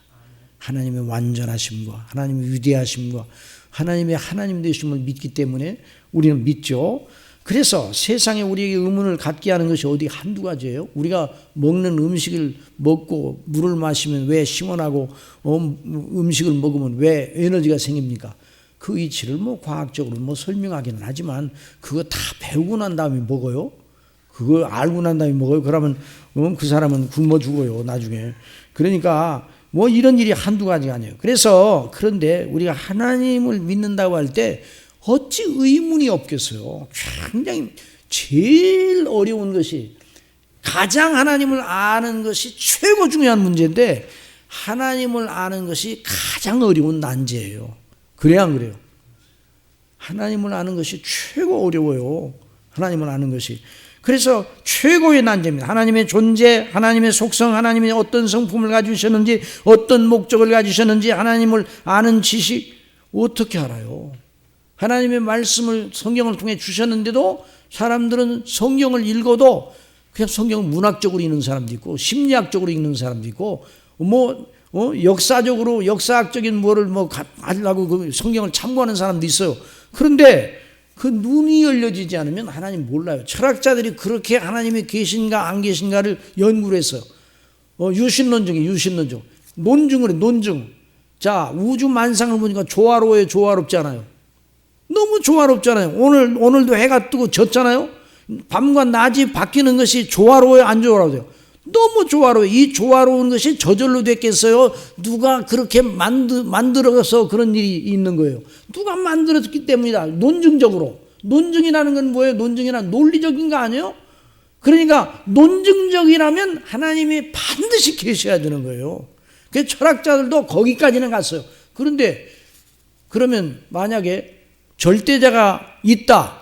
Speaker 1: 하나님의 완전하심과 하나님의 위대하심과 하나님의 하나님 되심을 믿기 때문에 우리는 믿죠. 그래서 세상에 우리에게 의문을 갖게 하는 것이 어디 한두 가지예요. 우리가 먹는 음식을 먹고 물을 마시면 왜 시원하고 음식을 먹으면 왜 에너지가 생깁니까? 그 이치를 뭐 과학적으로 뭐 설명하기는 하지만 그거 다 배우고 난 다음에 먹어요. 그거 알고 난 다음에 먹어요. 그러면 그 사람은 굶어 죽어요 나중에. 그러니까 뭐 이런 일이 한두 가지가 아니에요. 그래서 그런데 우리가 하나님을 믿는다고 할 때 어찌 의문이 없겠어요. 굉장히 제일 어려운 것이, 가장 하나님을 아는 것이 최고 중요한 문제인데 하나님을 아는 것이 가장 어려운 난제예요. 그래야 안 그래요? 하나님을 아는 것이 최고 어려워요. 하나님을 아는 것이. 그래서 최고의 난제입니다. 하나님의 존재, 하나님의 속성, 하나님의 어떤 성품을 가지셨는지, 어떤 목적을 가지셨는지, 하나님을 아는 지식 어떻게 알아요? 하나님의 말씀을 성경을 통해 주셨는데도 사람들은 성경을 읽어도 그냥 성경을 문학적으로 읽는 사람도 있고 심리학적으로 읽는 사람도 있고 역사적으로 역사학적인 뭐를 하려고 그 성경을 참고하는 사람도 있어요. 그런데 그 눈이 열려지지 않으면 하나님 몰라요. 철학자들이 그렇게 하나님이 계신가 안 계신가를 연구를 했어요. 유신론증이 유신론증. 논증을 해, 논증. 자, 우주 만상을 보니까 조화로워요, 조화롭지 않아요? 너무 조화롭잖아요. 오늘도 해가 뜨고 졌잖아요. 밤과 낮이 바뀌는 것이 조화로워요, 안 조화로워요? 너무 조화로워요. 이 조화로운 것이 저절로 됐겠어요? 누가 그렇게 만들어서 그런 일이 있는 거예요? 누가 만들었기 때문이다. 논증적으로. 논증이라는 건 뭐예요? 논증이란 논리적인 거 아니에요? 그러니까 논증적이라면 하나님이 반드시 계셔야 되는 거예요. 그래서 철학자들도 거기까지는 갔어요. 그런데 그러면 만약에 절대자가 있다.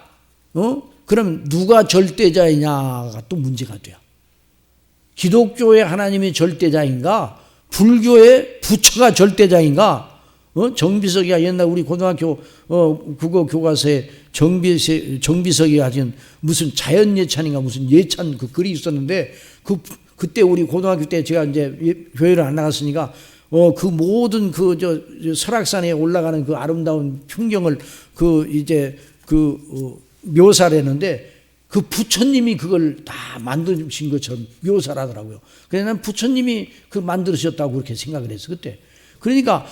Speaker 1: 그럼 누가 절대자이냐가 또 문제가 돼요. 기독교의 하나님이 절대자인가? 불교의 부처가 절대자인가? 정비석이가 옛날 우리 고등학교 국어 교과서에 정비석이가 가진 무슨 자연예찬인가 무슨 예찬 그 글이 있었는데 그때 우리 고등학교 때 제가 이제 교회를 안 나갔으니까 그 모든 설악산에 올라가는 그 아름다운 풍경을 묘사를 했는데 그 부처님이 그걸 다 만드신 것처럼 묘사를 하더라고요. 그래서 난 부처님이 그 만드셨다고 그렇게 생각을 했어, 그때. 그러니까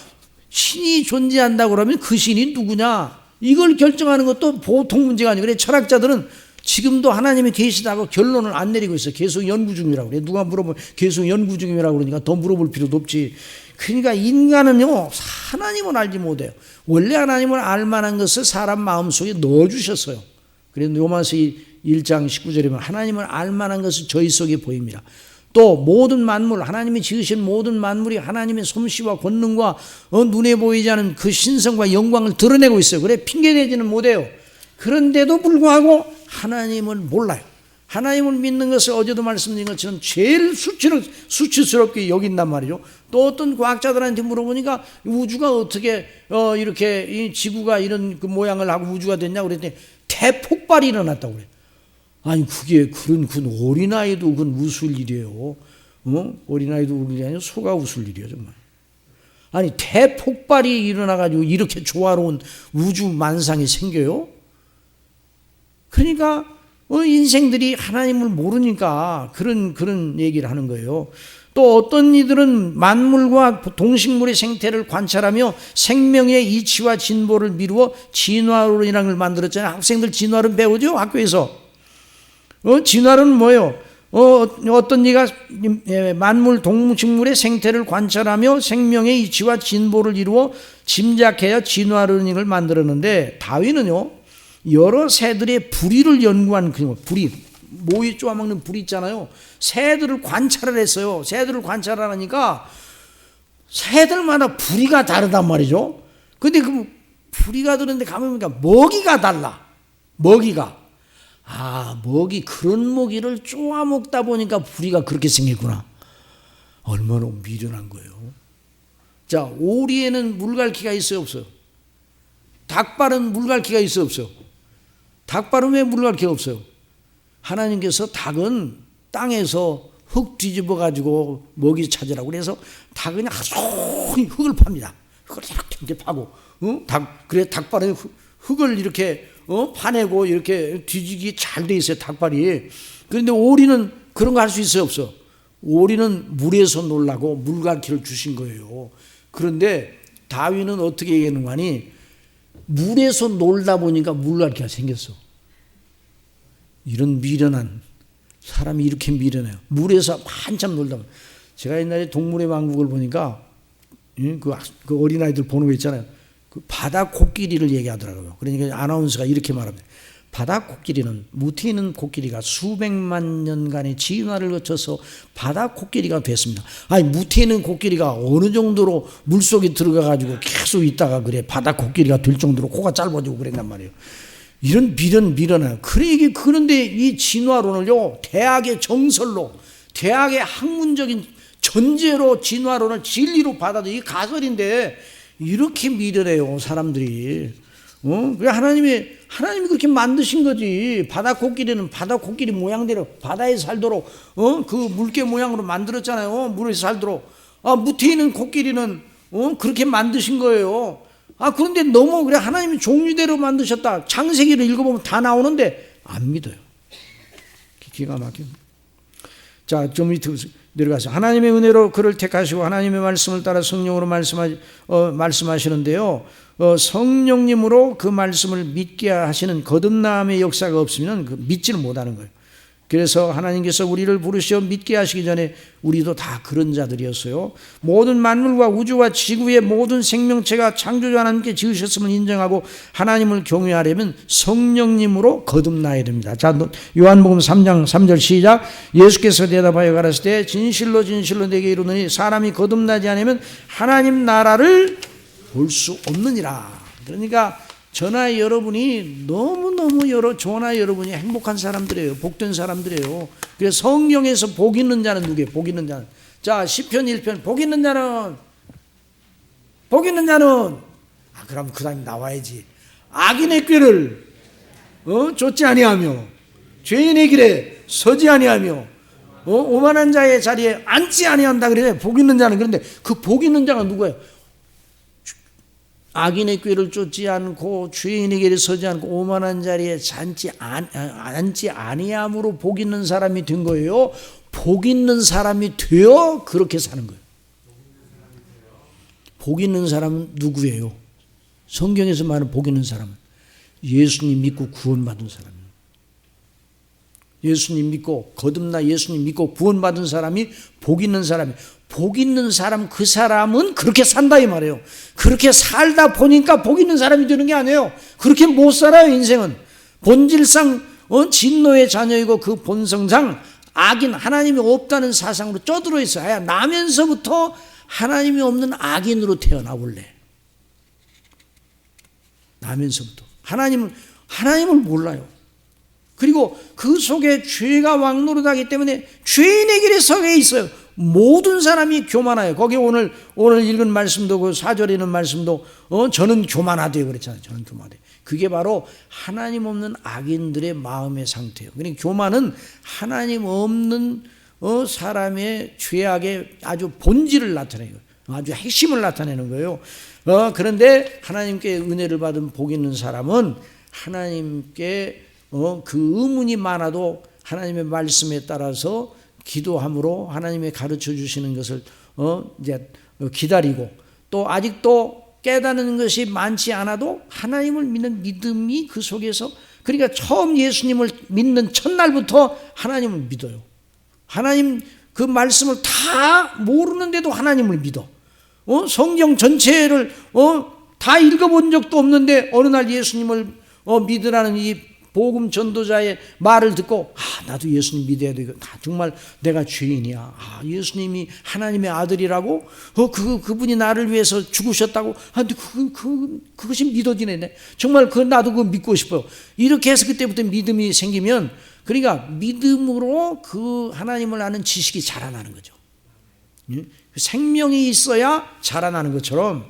Speaker 1: 신이 존재한다고 그러면 그 신이 누구냐? 이걸 결정하는 것도 보통 문제가 아니고, 그래 철학자들은 지금도 하나님이 계시다고 결론을 안 내리고 있어요. 계속 연구 중이라고 그래. 누가 물어보면 계속 연구 중이라고 그러니까 더 물어볼 필요도 없지. 그러니까 인간은요, 하나님을 알지 못해요. 원래 하나님을 알 만한 것을 사람 마음속에 넣어주셨어요. 그래서 요마서 1장 19절이면 하나님을 알 만한 것을 저희 속에 보입니다. 또 모든 만물, 하나님이 지으신 모든 만물이 하나님의 솜씨와 권능과 눈에 보이지 않은 그 신성과 영광을 드러내고 있어요. 그래 핑계대지는 못해요. 그런데도 불구하고 하나님을 몰라요. 하나님을 믿는 것을 어제도 말씀드린 것처럼 제일 수치스럽게 여긴단 말이죠. 또 어떤 과학자들한테 물어보니까 우주가 어떻게 이렇게 이 지구가 이런 그 모양을 하고 우주가 됐냐고 그랬더니 대폭발이 일어났다고 그래요. 아니 그게 그건 어린아이도 그건 웃을 일이에요. 어린아이도 웃을 일이 아니라 소가 웃을 일이에요 정말. 아니 대폭발이 일어나가지고 이렇게 조화로운 우주 만상이 생겨요? 그러니까 인생들이 하나님을 모르니까 그런 얘기를 하는 거예요. 또 어떤 이들은 만물과 동식물의 생태를 관찰하며 생명의 이치와 진보를 미루어 진화론이라는 걸 만들었잖아요. 학생들 진화론 배우죠 학교에서. 진화론은 뭐예요? 어떤 이가 만물 동식물의 생태를 관찰하며 생명의 이치와 진보를 이루어 짐작해야 진화론을 만들었는데, 다윈은요 여러 새들의 부리를 연구한 부리, 모이 쪼아먹는 부리 있잖아요. 새들을 관찰을 했어요. 새들을 관찰하니까 새들마다 부리가 다르단 말이죠. 근데 그 부리가 다른데 가보니까 먹이가 달라. 먹이가. 먹이, 그런 먹이를 쪼아먹다 보니까 부리가 그렇게 생겼구나. 얼마나 미련한 거예요. 자, 오리에는 물갈퀴가 있어요, 없어요? 닭발은 물갈퀴가 있어요, 없어요? 닭발은 왜 물갈퀴가 없어요? 하나님께서 닭은 땅에서 흙 뒤집어 가지고 먹이 찾으라고 그래서 닭은 하루 흙을 팝니다. 흙을 이렇게 파고, 그래 닭발은 흙을 이렇게 파내고 이렇게 뒤지기 잘 돼 있어요, 닭발이. 그런데 오리는 그런 거 할 수 있어요, 없어? 오리는 물에서 놀라고 물갈퀴를 주신 거예요. 그런데 다윗은 어떻게 얘기하는 거 아니? 물에서 놀다 보니까 물갈퀴가 생겼어. 이런 미련한 사람이 이렇게 미련해요. 물에서 한참 놀다 보면. 제가 옛날에 동물의 왕국을 보니까 그 어린아이들 보는 거 있잖아요. 그 바다 코끼리를 얘기하더라고요. 그러니까 아나운서가 이렇게 말합니다. 바다 코끼리는, 무태에 있는 코끼리가 수백만 년간의 진화를 거쳐서 바다 코끼리가 됐습니다. 아니, 무태에 있는 코끼리가 어느 정도로 물속에 들어가가지고 계속 있다가 그래 바다 코끼리가 될 정도로 코가 짧아지고 그랬단 말이에요. 이런 미련해요. 그런데 이 진화론을요, 대학의 정설로, 대학의 학문적인 전제로 진화론을 진리로 받아들이 가설인데 이렇게 미련해요, 사람들이. 하나님이 그렇게 만드신 거지. 바다 코끼리는 바다 코끼리 모양대로 바다에 살도록 그 물개 모양으로 만들었잖아요. 물에서 살도록. 무태에 있는 코끼리는 그렇게 만드신 거예요. 그런데 너무 그래 하나님이 종류대로 만드셨다. 창세기를 읽어보면 다 나오는데 안 믿어요. 기가 막혀. 자, 좀 밑으로 내려가서 하나님의 은혜로 그를 택하시고 하나님의 말씀을 따라 성령으로 말씀하시는데요. 성령님으로 그 말씀을 믿게 하시는 거듭남의 역사가 없으면 믿지를 못하는 거예요. 그래서 하나님께서 우리를 부르시어 믿게 하시기 전에 우리도 다 그런 자들이었어요. 모든 만물과 우주와 지구의 모든 생명체가 창조주 하나님께 지으셨음을 인정하고 하나님을 경외하려면 성령님으로 거듭나야 됩니다. 자, 요한복음 3장 3절 시작. 예수께서 대답하여 가라사대 진실로 진실로 내게 이르노니 사람이 거듭나지 않으면 하나님 나라를 볼 수 없느니라. 그러니까 저나 여러분이 너무너무 저나 여러분이 행복한 사람들이에요. 복된 사람들이에요. 그래서 성경에서 복 있는 자는 누구예요? 복 있는 자는. 자, 시편 1편 복 있는 자는 그럼 그 다음에 나와야지. 악인의 꾀를 쫓지 아니하며 죄인의 길에 서지 아니하며 오만한 자의 자리에 앉지 아니한다 그래. 복 있는 자는. 그런데 그 복 있는 자가 누구예요? 악인의 꾀를 쫓지 않고 죄인의 길에 서지 않고 오만한 자리에 앉지 아니함으로 복 있는 사람이 된 거예요. 복 있는 사람이 되어 그렇게 사는 거예요. 복 있는 사람은 누구예요? 성경에서 말하는 복 있는 사람은 예수님 믿고 구원받은 사람이에요. 예수님 믿고 거듭나 예수님 믿고 구원받은 사람이 복 있는 사람이에요. 복 있는 사람, 그 사람은 그렇게 산다 이 말이에요. 그렇게 살다 보니까 복 있는 사람이 되는 게 아니에요. 그렇게 못 살아요. 인생은 본질상 진노의 자녀이고 그 본성상 악인, 하나님이 없다는 사상으로 쪄들어 있어요. 나면서부터 하나님이 없는 악인으로 태어나 원래. 나면서부터 하나님을 몰라요. 그리고 그 속에 죄가 왕노릇하기 때문에 죄인의 길에 서게 있어요. 모든 사람이 교만해요. 거기 오늘 읽은 말씀도 그 4절에 있는 말씀도 저는 교만하대요 그랬잖아요. 저는 교만해. 그게 바로 하나님 없는 악인들의 마음의 상태예요. 그러니까 교만은 하나님 없는 사람의 죄악의 아주 본질을 나타내요. 아주 핵심을 나타내는 거예요. 그런데 하나님께 은혜를 받은 복 있는 사람은 하나님께 그 의문이 많아도 하나님의 말씀에 따라서 기도함으로 하나님의 가르쳐 주시는 것을 이제 기다리고 또 아직도 깨닫는 것이 많지 않아도 하나님을 믿는 믿음이 그 속에서 그러니까 처음 예수님을 믿는 첫날부터 하나님을 믿어요. 하나님 그 말씀을 다 모르는데도 하나님을 믿어. 성경 전체를 다 읽어본 적도 없는데 어느 날 예수님을 믿으라는 이 복음 전도자의 말을 듣고 나도 예수님 믿어야 되고 정말 내가 죄인이야. 예수님이 하나님의 아들이라고 그분이 나를 위해서 죽으셨다고. 근데 그것이 믿어지네. 정말 나도 그거 믿고 싶어요. 이렇게 해서 그때부터 믿음이 생기면 그러니까 믿음으로 그 하나님을 아는 지식이 자라나는 거죠. 생명이 있어야 자라나는 것처럼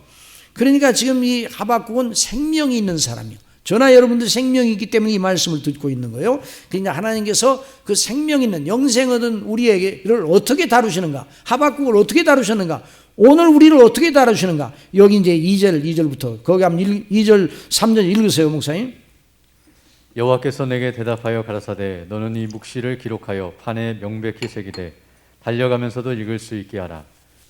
Speaker 1: 그러니까 지금 이 하박국은 생명이 있는 사람이에요. 저나 여러분들 생명이 있기 때문에 이 말씀을 듣고 있는 거예요. 그러니까 하나님께서 그 생명 있는 영생 얻은 우리에게를 어떻게 다루시는가? 하박국을 어떻게 다루셨는가? 오늘 우리를 어떻게 다루시는가? 여기 이제 2절부터 거기 한번 2절 3절 읽으세요 목사님.
Speaker 2: 여호와께서 내게 대답하여 가라사대 너는 이 묵시를 기록하여 판에 명백히 새기되 달려가면서도 읽을 수 있게 하라.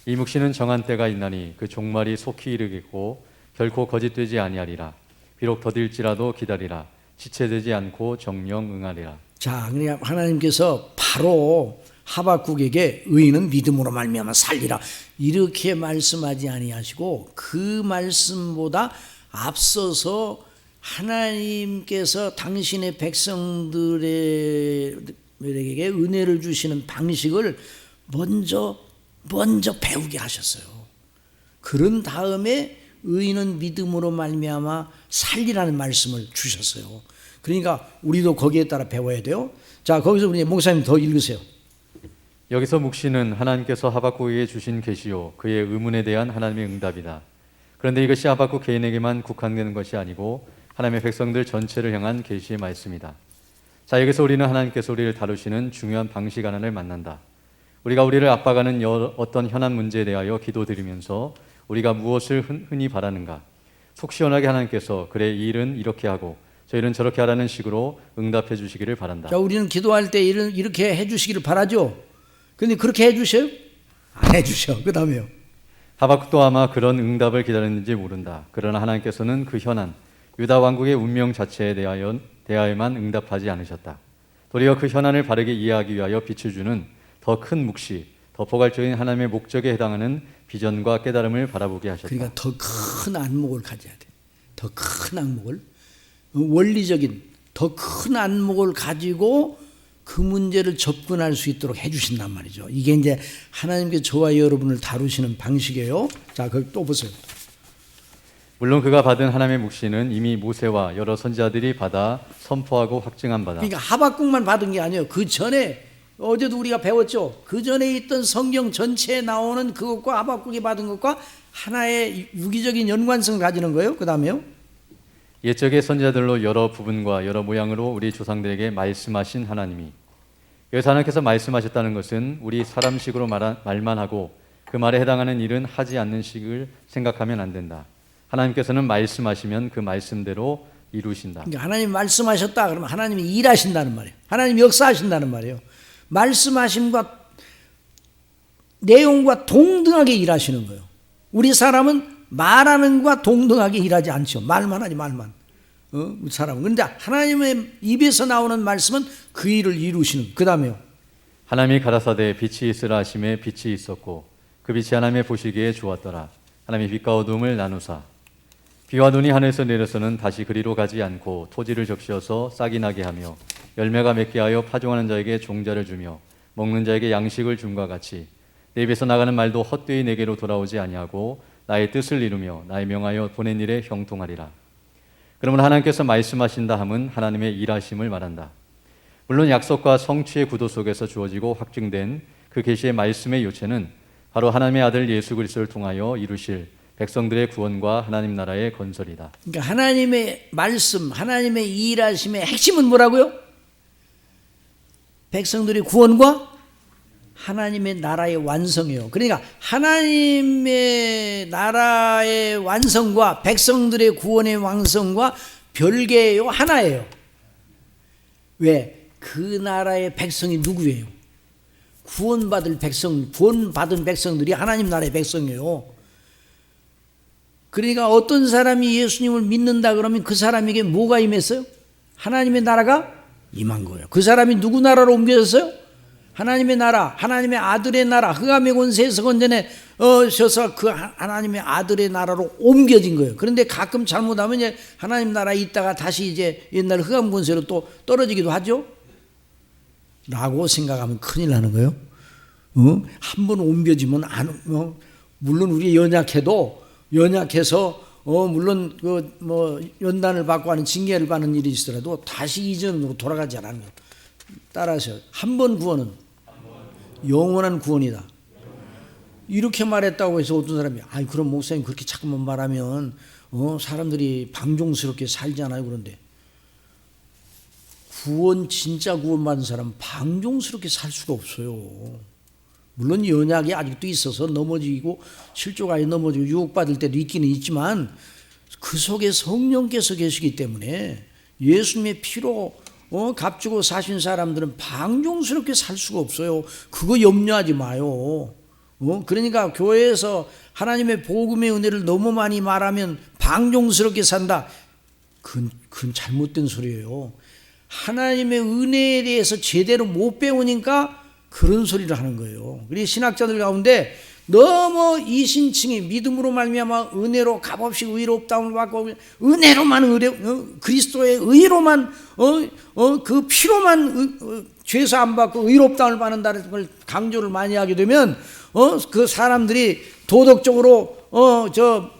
Speaker 2: 이 묵시는 정한 때가 있나니 그 종말이 속히 이르겠고 결코 거짓되지 아니하리라. 비록 더딜지라도 기다리라. 지체되지 않고 정령 응하리라.
Speaker 1: 자, 그러니까 하나님께서 바로 하박국에게 의인은 믿음으로 말미암아 살리라 이렇게 말씀하지 아니하시고 그 말씀보다 앞서서 하나님께서 당신의 백성들에게 은혜를 주시는 방식을 먼저 배우게 하셨어요. 그런 다음에 의인은 믿음으로 말미암아 살리라는 말씀을 주셨어요. 그러니까 우리도 거기에 따라 배워야 돼요. 자, 거기서 우리 목사님 더 읽으세요.
Speaker 2: 여기서 묵시는 하나님께서 하박국에게 주신 계시요 그의 의문에 대한 하나님의 응답이다. 그런데 이것이 하박국 개인에게만 국한되는 것이 아니고 하나님의 백성들 전체를 향한 계시의 말씀이다. 자, 여기서 우리는 하나님께서 우리를 다루시는 중요한 방식 하나를 만난다. 우리가 우리를 압박하는 어떤 현안 문제에 대하여 기도드리면서 우리가 무엇을 흔히 바라는가, 속 시원하게 하나님께서 그래 이 일은 이렇게 하고 저 일은 저렇게 하라는 식으로 응답해 주시기를 바란다.
Speaker 1: 자, 우리는 기도할 때 이렇게 해 주시기를 바라죠. 근데 그렇게 해 주셔요? 안 해 주셔. 그 다음에요.
Speaker 2: 하박국도 아마 그런 응답을 기다렸는지 모른다. 그러나 하나님께서는 그 현안, 유다 왕국의 운명 자체에 대하여만 응답하지 않으셨다. 도리어 그 현안을 바르게 이해하기 위하여 빛을 주는 더 큰 묵시, 더 포괄적인 하나님의 목적에 해당하는 비전과 깨달음을 바라보게 하셨다.
Speaker 1: 그러니까 더 큰 안목을 가져야 돼. 더 큰 안목을, 원리적인 더 큰 안목을 가지고 그 문제를 접근할 수 있도록 해주신단 말이죠. 이게 이제 하나님께 저와 여러분을 다루시는 방식이에요. 자, 거기 또 보세요.
Speaker 2: 물론 그가 받은 하나님의 묵시는 이미 모세와 여러 선지자들이 받아 선포하고 확증한 바다.
Speaker 1: 그러니까 하박국만 받은 게 아니에요. 그 전에 어제도 우리가 배웠죠. 그 전에 있던 성경 전체에 나오는 그것과 하박국이 받은 것과 하나의 유기적인 연관성을 가지는 거예요. 그 다음에요.
Speaker 2: 옛적의 선지자들로 여러 부분과 여러 모양으로 우리 조상들에게 말씀하신 하나님이, 여기서 하나님께서 말씀하셨다는 것은 우리 사람식으로 말만 하고 그 말에 해당하는 일은 하지 않는 식을 생각하면 안 된다. 하나님께서는 말씀하시면 그 말씀대로 이루신다.
Speaker 1: 그러니까 하나님 말씀하셨다 그러면 하나님이 일하신다는 말이에요. 하나님 역사하신다는 말이에요. 말씀하심과 내용과 동등하게 일하시는 거예요. 우리 사람은 말하는 것과 동등하게 일하지 않죠. 말만 하지 말만. 우리 사람은. 그런데 하나님의 입에서 나오는 말씀은 그 일을 이루시는. 그 다음에요.
Speaker 2: 하나님이 가라사대 빛이 있으라 하심에 빛이 있었고 그 빛이 하나님의 보시기에 좋았더라. 하나님이 빛과 어둠을 나누사 비와 눈이 하늘에서 내려서는 다시 그리로 가지 않고 토지를 적셔서 싹이 나게 하며 열매가 맺게 하여 파종하는 자에게 종자를 주며 먹는 자에게 양식을 줌과 같이 내 입에서 나가는 말도 헛되이 내게로 돌아오지 아니하고 나의 뜻을 이루며 나의 명하여 보낸 일에 형통하리라. 그러면 하나님께서 말씀하신다 함은 하나님의 일하심을 말한다. 물론 약속과 성취의 구도 속에서 주어지고 확증된 그 계시의 말씀의 요체는 바로 하나님의 아들 예수 그리스도를 통하여 이루실 백성들의 구원과 하나님 나라의 건설이다.
Speaker 1: 그러니까 하나님의 말씀, 하나님의 일하심의 핵심은 뭐라고요? 백성들의 구원과 하나님의 나라의 완성이에요. 그러니까 하나님의 나라의 완성과 백성들의 구원의 완성과 별개예요, 하나예요. 왜? 그 나라의 백성이 누구예요? 구원받은 백성들이 하나님 나라의 백성이에요. 그러니까 어떤 사람이 예수님을 믿는다 그러면 그 사람에게 뭐가 임했어요? 하나님의 나라가 임한 거예요. 그 사람이 누구 나라로 옮겨졌어요? 하나님의 나라, 하나님의 아들의 나라, 흑암의 권세에서 건전해 오셔서 그 하나님의 아들의 나라로 옮겨진 거예요. 그런데 가끔 잘못하면 이제 하나님 나라에 있다가 다시 이제 옛날 흑암 권세로 또 떨어지기도 하죠. 라고 생각하면 큰일 나는 거예요. 한 번 옮겨지면 물론 우리 연약해서 물론 그 뭐 연단을 받고 하는 징계를 받는 일이 있더라도 다시 이전으로 돌아가지 않는 거예요. 따라서 한 번 구원은 영원한 구원이다. 이렇게 말했다고 해서 어떤 사람이 그럼 목사님 그렇게 자꾸만 말하면 사람들이 방종스럽게 살잖아요. 그런데 진짜 구원받은 사람은 방종스럽게 살 수가 없어요. 물론 연약이 아직도 있어서 넘어지고 실족하여 넘어지고 유혹받을 때도 있기는 있지만 그 속에 성령께서 계시기 때문에 예수님의 피로 값주고 사신 사람들은 방종스럽게 살 수가 없어요. 그거 염려하지 마요. 그러니까 교회에서 하나님의 복음의 은혜를 너무 많이 말하면 방종스럽게 산다. 그건 잘못된 소리예요. 하나님의 은혜에 대해서 제대로 못 배우니까 그런 소리를 하는 거예요. 그리고 신학자들 가운데 너무 이신층이 믿음으로 말미암아 은혜로 값없이 의롭다움을 받고 은혜로만 그리스도의 의로만 그 피로만 죄사 안 받고 의롭다움을 받는다는 걸 강조를 많이 하게 되면 그 사람들이 도덕적으로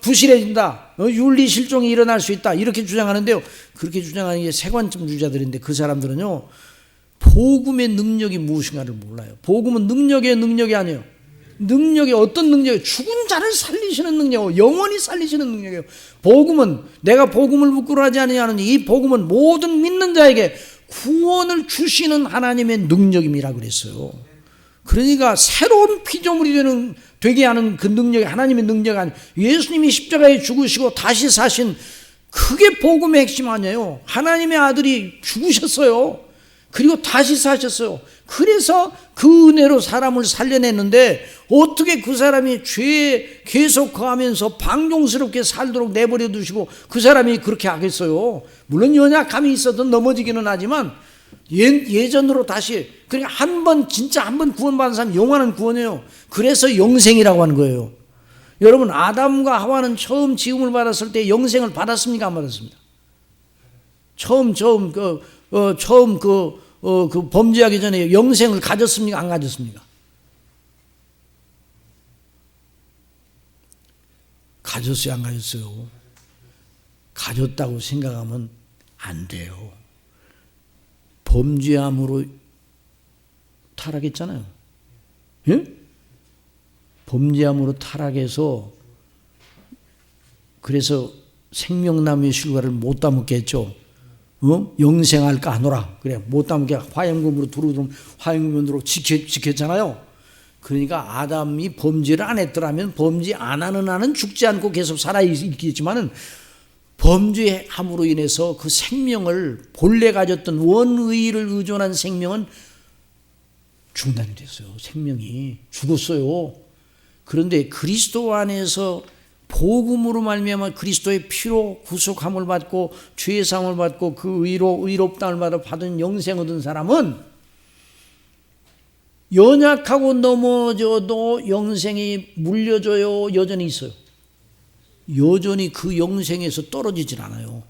Speaker 1: 부실해진다, 윤리 실종이 일어날 수 있다 이렇게 주장하는데요. 그렇게 주장하는 게 세관점 주자들인데 그 사람들은요 복음의 능력이 무엇인가를 몰라요. 복음은 능력이 아니에요. 능력이 어떤 능력이에요? 죽은 자를 살리시는 능력이에요. 영원히 살리시는 능력이에요. 복음은 내가 복음을 부끄러워하지 않느냐는 이 복음은 모든 믿는 자에게 구원을 주시는 하나님의 능력임이라 그랬어요. 그러니까 새로운 피조물이 되게 하는 그 능력이 하나님의 능력이 아니에요. 예수님이 십자가에 죽으시고 다시 사신 그게 복음의 핵심 아니에요. 하나님의 아들이 죽으셨어요. 그리고 다시 사셨어요. 그래서 그 은혜로 사람을 살려냈는데 어떻게 그 사람이 죄에 계속 거하면서 방종스럽게 살도록 내버려 두시고 그 사람이 그렇게 하겠어요. 물론 연약함이 있어도 넘어지기는 하지만 예전으로 다시 그러니까 진짜 한 번 구원받은 사람 영원한 구원이에요. 그래서 영생이라고 하는 거예요. 여러분 아담과 하와는 처음 지음을 받았을 때 영생을 받았습니까? 안 받았습니다. 처음 범죄하기 전에 영생을 가졌습니까? 안 가졌습니까? 가졌어요? 안 가졌어요? 가졌다고 생각하면 안 돼요. 범죄함으로 타락했잖아요. 예? 범죄함으로 타락해서 그래서 생명나무의 실과를 못 따먹게 했죠. 영생할까 하노라. 그래 못 따먹게 화염금으로 들어오면 화염금으로 지켰잖아요. 그러니까 아담이 범죄를 안 했더라면 범죄 안 하는 한은 죽지 않고 계속 살아있겠지만은 범죄함으로 인해서 그 생명을 본래 가졌던 원의를 의존한 생명은 중단이 됐어요. 생명이 죽었어요. 그런데 그리스도 안에서 복음으로 말미암아 그리스도의 피로 구속함을 받고 죄의 사함을 받고 그 의롭다함을 받은 영생 얻은 사람은 연약하고 넘어져도 영생이 물려줘요. 여전히 있어요. 여전히 그 영생에서 떨어지질 않아요.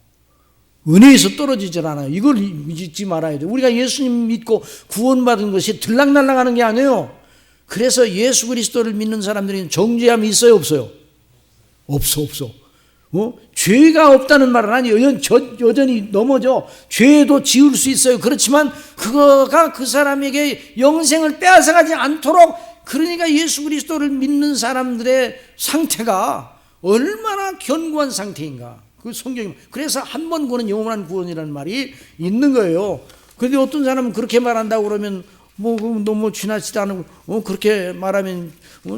Speaker 1: 은혜에서 떨어지질 않아요. 이걸 잊지 말아야 돼요. 우리가 예수님 믿고 구원받은 것이 들락날락하는 게 아니에요. 그래서 예수 그리스도를 믿는 사람들은 정죄함이 있어요? 없어요? 없어. 죄가 없다는 말은 아니에요. 여전히 넘어져. 죄도 지을 수 있어요. 그렇지만 그거가 그 사람에게 영생을 빼앗아가지 않도록 그러니까 예수 그리스도를 믿는 사람들의 상태가 얼마나 견고한 상태인가. 그 성경이 그래서 한 번 구원은 영원한 구원이라는 말이 있는 거예요. 그런데 어떤 사람은 그렇게 말한다고 그러면 너무 지나치지 않고 그렇게 말하면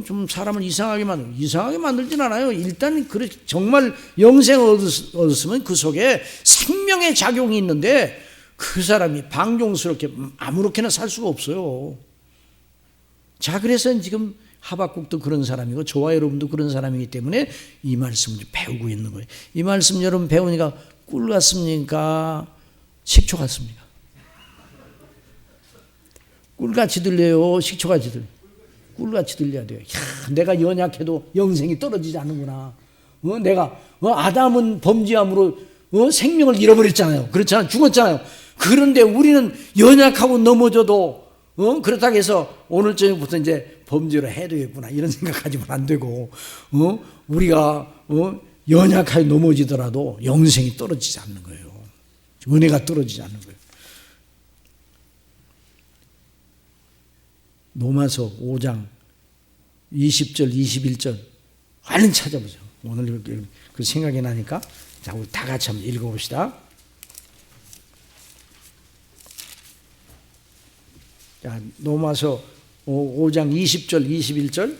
Speaker 1: 좀 사람을 이상하게 만들진 않아요. 일단 정말 영생을 얻었으면 그 속에 생명의 작용이 있는데 그 사람이 방종스럽게 아무렇게나 살 수가 없어요. 자, 그래서 지금 하박국도 그런 사람이고 저와 여러분도 그런 사람이기 때문에 이 말씀을 배우고 있는 거예요. 이 말씀 여러분 배우니까 꿀 같습니까? 식초 같습니까? 꿀같이 들려요? 식초같이 들려요? 꿀같이 들려야 돼요. 내가 연약해도 영생이 떨어지지 않는구나. 내가 아담은 범죄함으로 생명을 잃어버렸잖아요. 그렇잖아요. 죽었잖아요. 그런데 우리는 연약하고 넘어져도 그렇다고 해서 오늘 저녁부터 이제 범죄를 해야 되겠구나 이런 생각하지면 안 되고 우리가 연약하게 넘어지더라도 영생이 떨어지지 않는 거예요. 은혜가 떨어지지 않는 거예요. 로마서 5장 20절 21절 얼른 찾아보죠. 오늘 그 생각이 나니까 자 우리 다 같이 한번 읽어봅시다. 자, 로마서 5장 20절 21절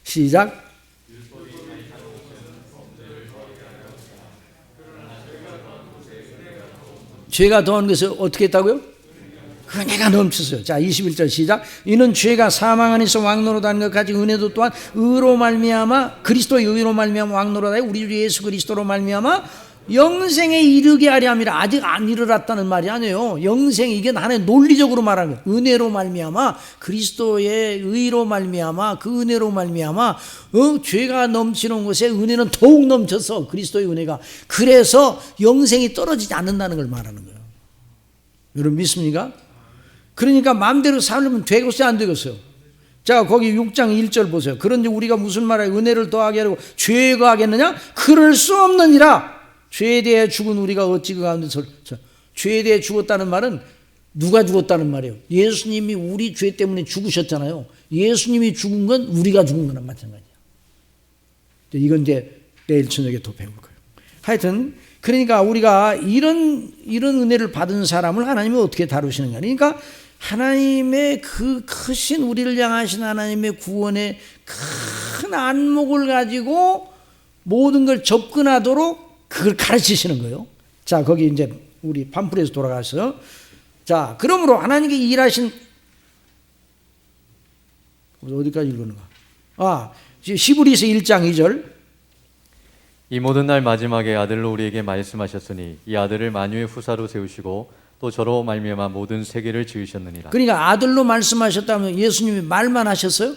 Speaker 1: 시작. 죄가 더한 것을 어떻게 했다고요? 은혜가 넘쳤어요. 자, 21절 시작. 이는 죄가 사망 안에서 왕노릇하는 것 같이 은혜도 또한 의로 말미암아 그리스도의 의로 말미암아 왕노릇하여 우리 주 예수 그리스도로 말미암아 영생에 이르게 하려 함이라. 아직 안 이르렀다는 말이 아니에요. 영생, 이게 하나의 논리적으로 말하는 거예요. 은혜로 말미암아 그리스도의 의로 말미암아 그 은혜로 말미암아 죄가 넘치는 곳에 은혜는 더욱 넘쳐서 그리스도의 은혜가, 그래서 영생이 떨어지지 않는다는 걸 말하는 거예요. 여러분 믿습니까? 그러니까 마음대로 살면 되겠어요, 안 되겠어요? 자, 거기 6장 1절 보세요. 그런데 우리가 무슨 말이에요? 은혜를 더하게 하려고 죄에 거하겠느냐? 그럴 수 없느니라. 죄에 대해 죽은 우리가 어찌 그 가운데서, 죄에 대해 죽었다는 말은 누가 죽었다는 말이에요? 예수님이 우리 죄 때문에 죽으셨잖아요. 예수님이 죽은 건 우리가 죽은 거랑 마찬가지야. 이건 이제 내일 저녁에 더 배울 거예요. 하여튼 그러니까 우리가 이런 은혜를 받은 사람을 하나님이 어떻게 다루시는가? 그러니까 하나님의 그 크신, 우리를 향하신 하나님의 구원의 큰 안목을 가지고 모든 걸 접근하도록 그걸 가르치시는 거예요. 자, 거기 이제 우리 팜플에서 돌아가서, 자, 그러므로 하나님께 일하신, 어디까지 읽었는가? 히브리서 1장 2절.
Speaker 2: 이 모든 날 마지막에 아들로 우리에게 말씀하셨으니 이 아들을 만유의 후사로 세우시고 또 저로 말미암아 모든 세계를 지으셨느니라.
Speaker 1: 그러니까 아들로 말씀하셨다면 예수님이 말만 하셨어요?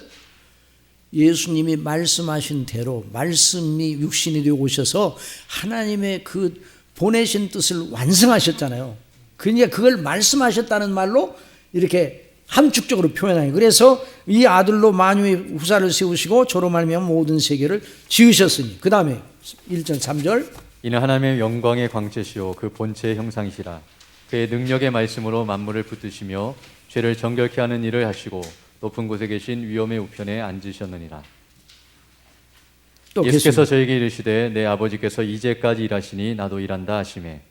Speaker 1: 예수님이 말씀하신 대로 말씀이 육신이 되어 오셔서 하나님의 그 보내신 뜻을 완성하셨잖아요. 그러니까 그걸 말씀하셨다는 말로 이렇게 함축적으로 표현해요. 그래서 이 아들로 만유의 후사를 세우시고 저로 말미암아 모든 세계를 지으셨으니, 그 다음에 1절 3절.
Speaker 2: 이는 하나님의 영광의 광채시요 그 본체의 형상이시라. 그의 능력의 말씀으로 만물을 붙드시며 죄를 정결케 하는 일을 하시고 높은 곳에 계신 위엄의 우편에 앉으셨느니라. 예수께서 저에게 이르시되 내 아버지께서 이제까지 일하시니 나도 일한다 하시매.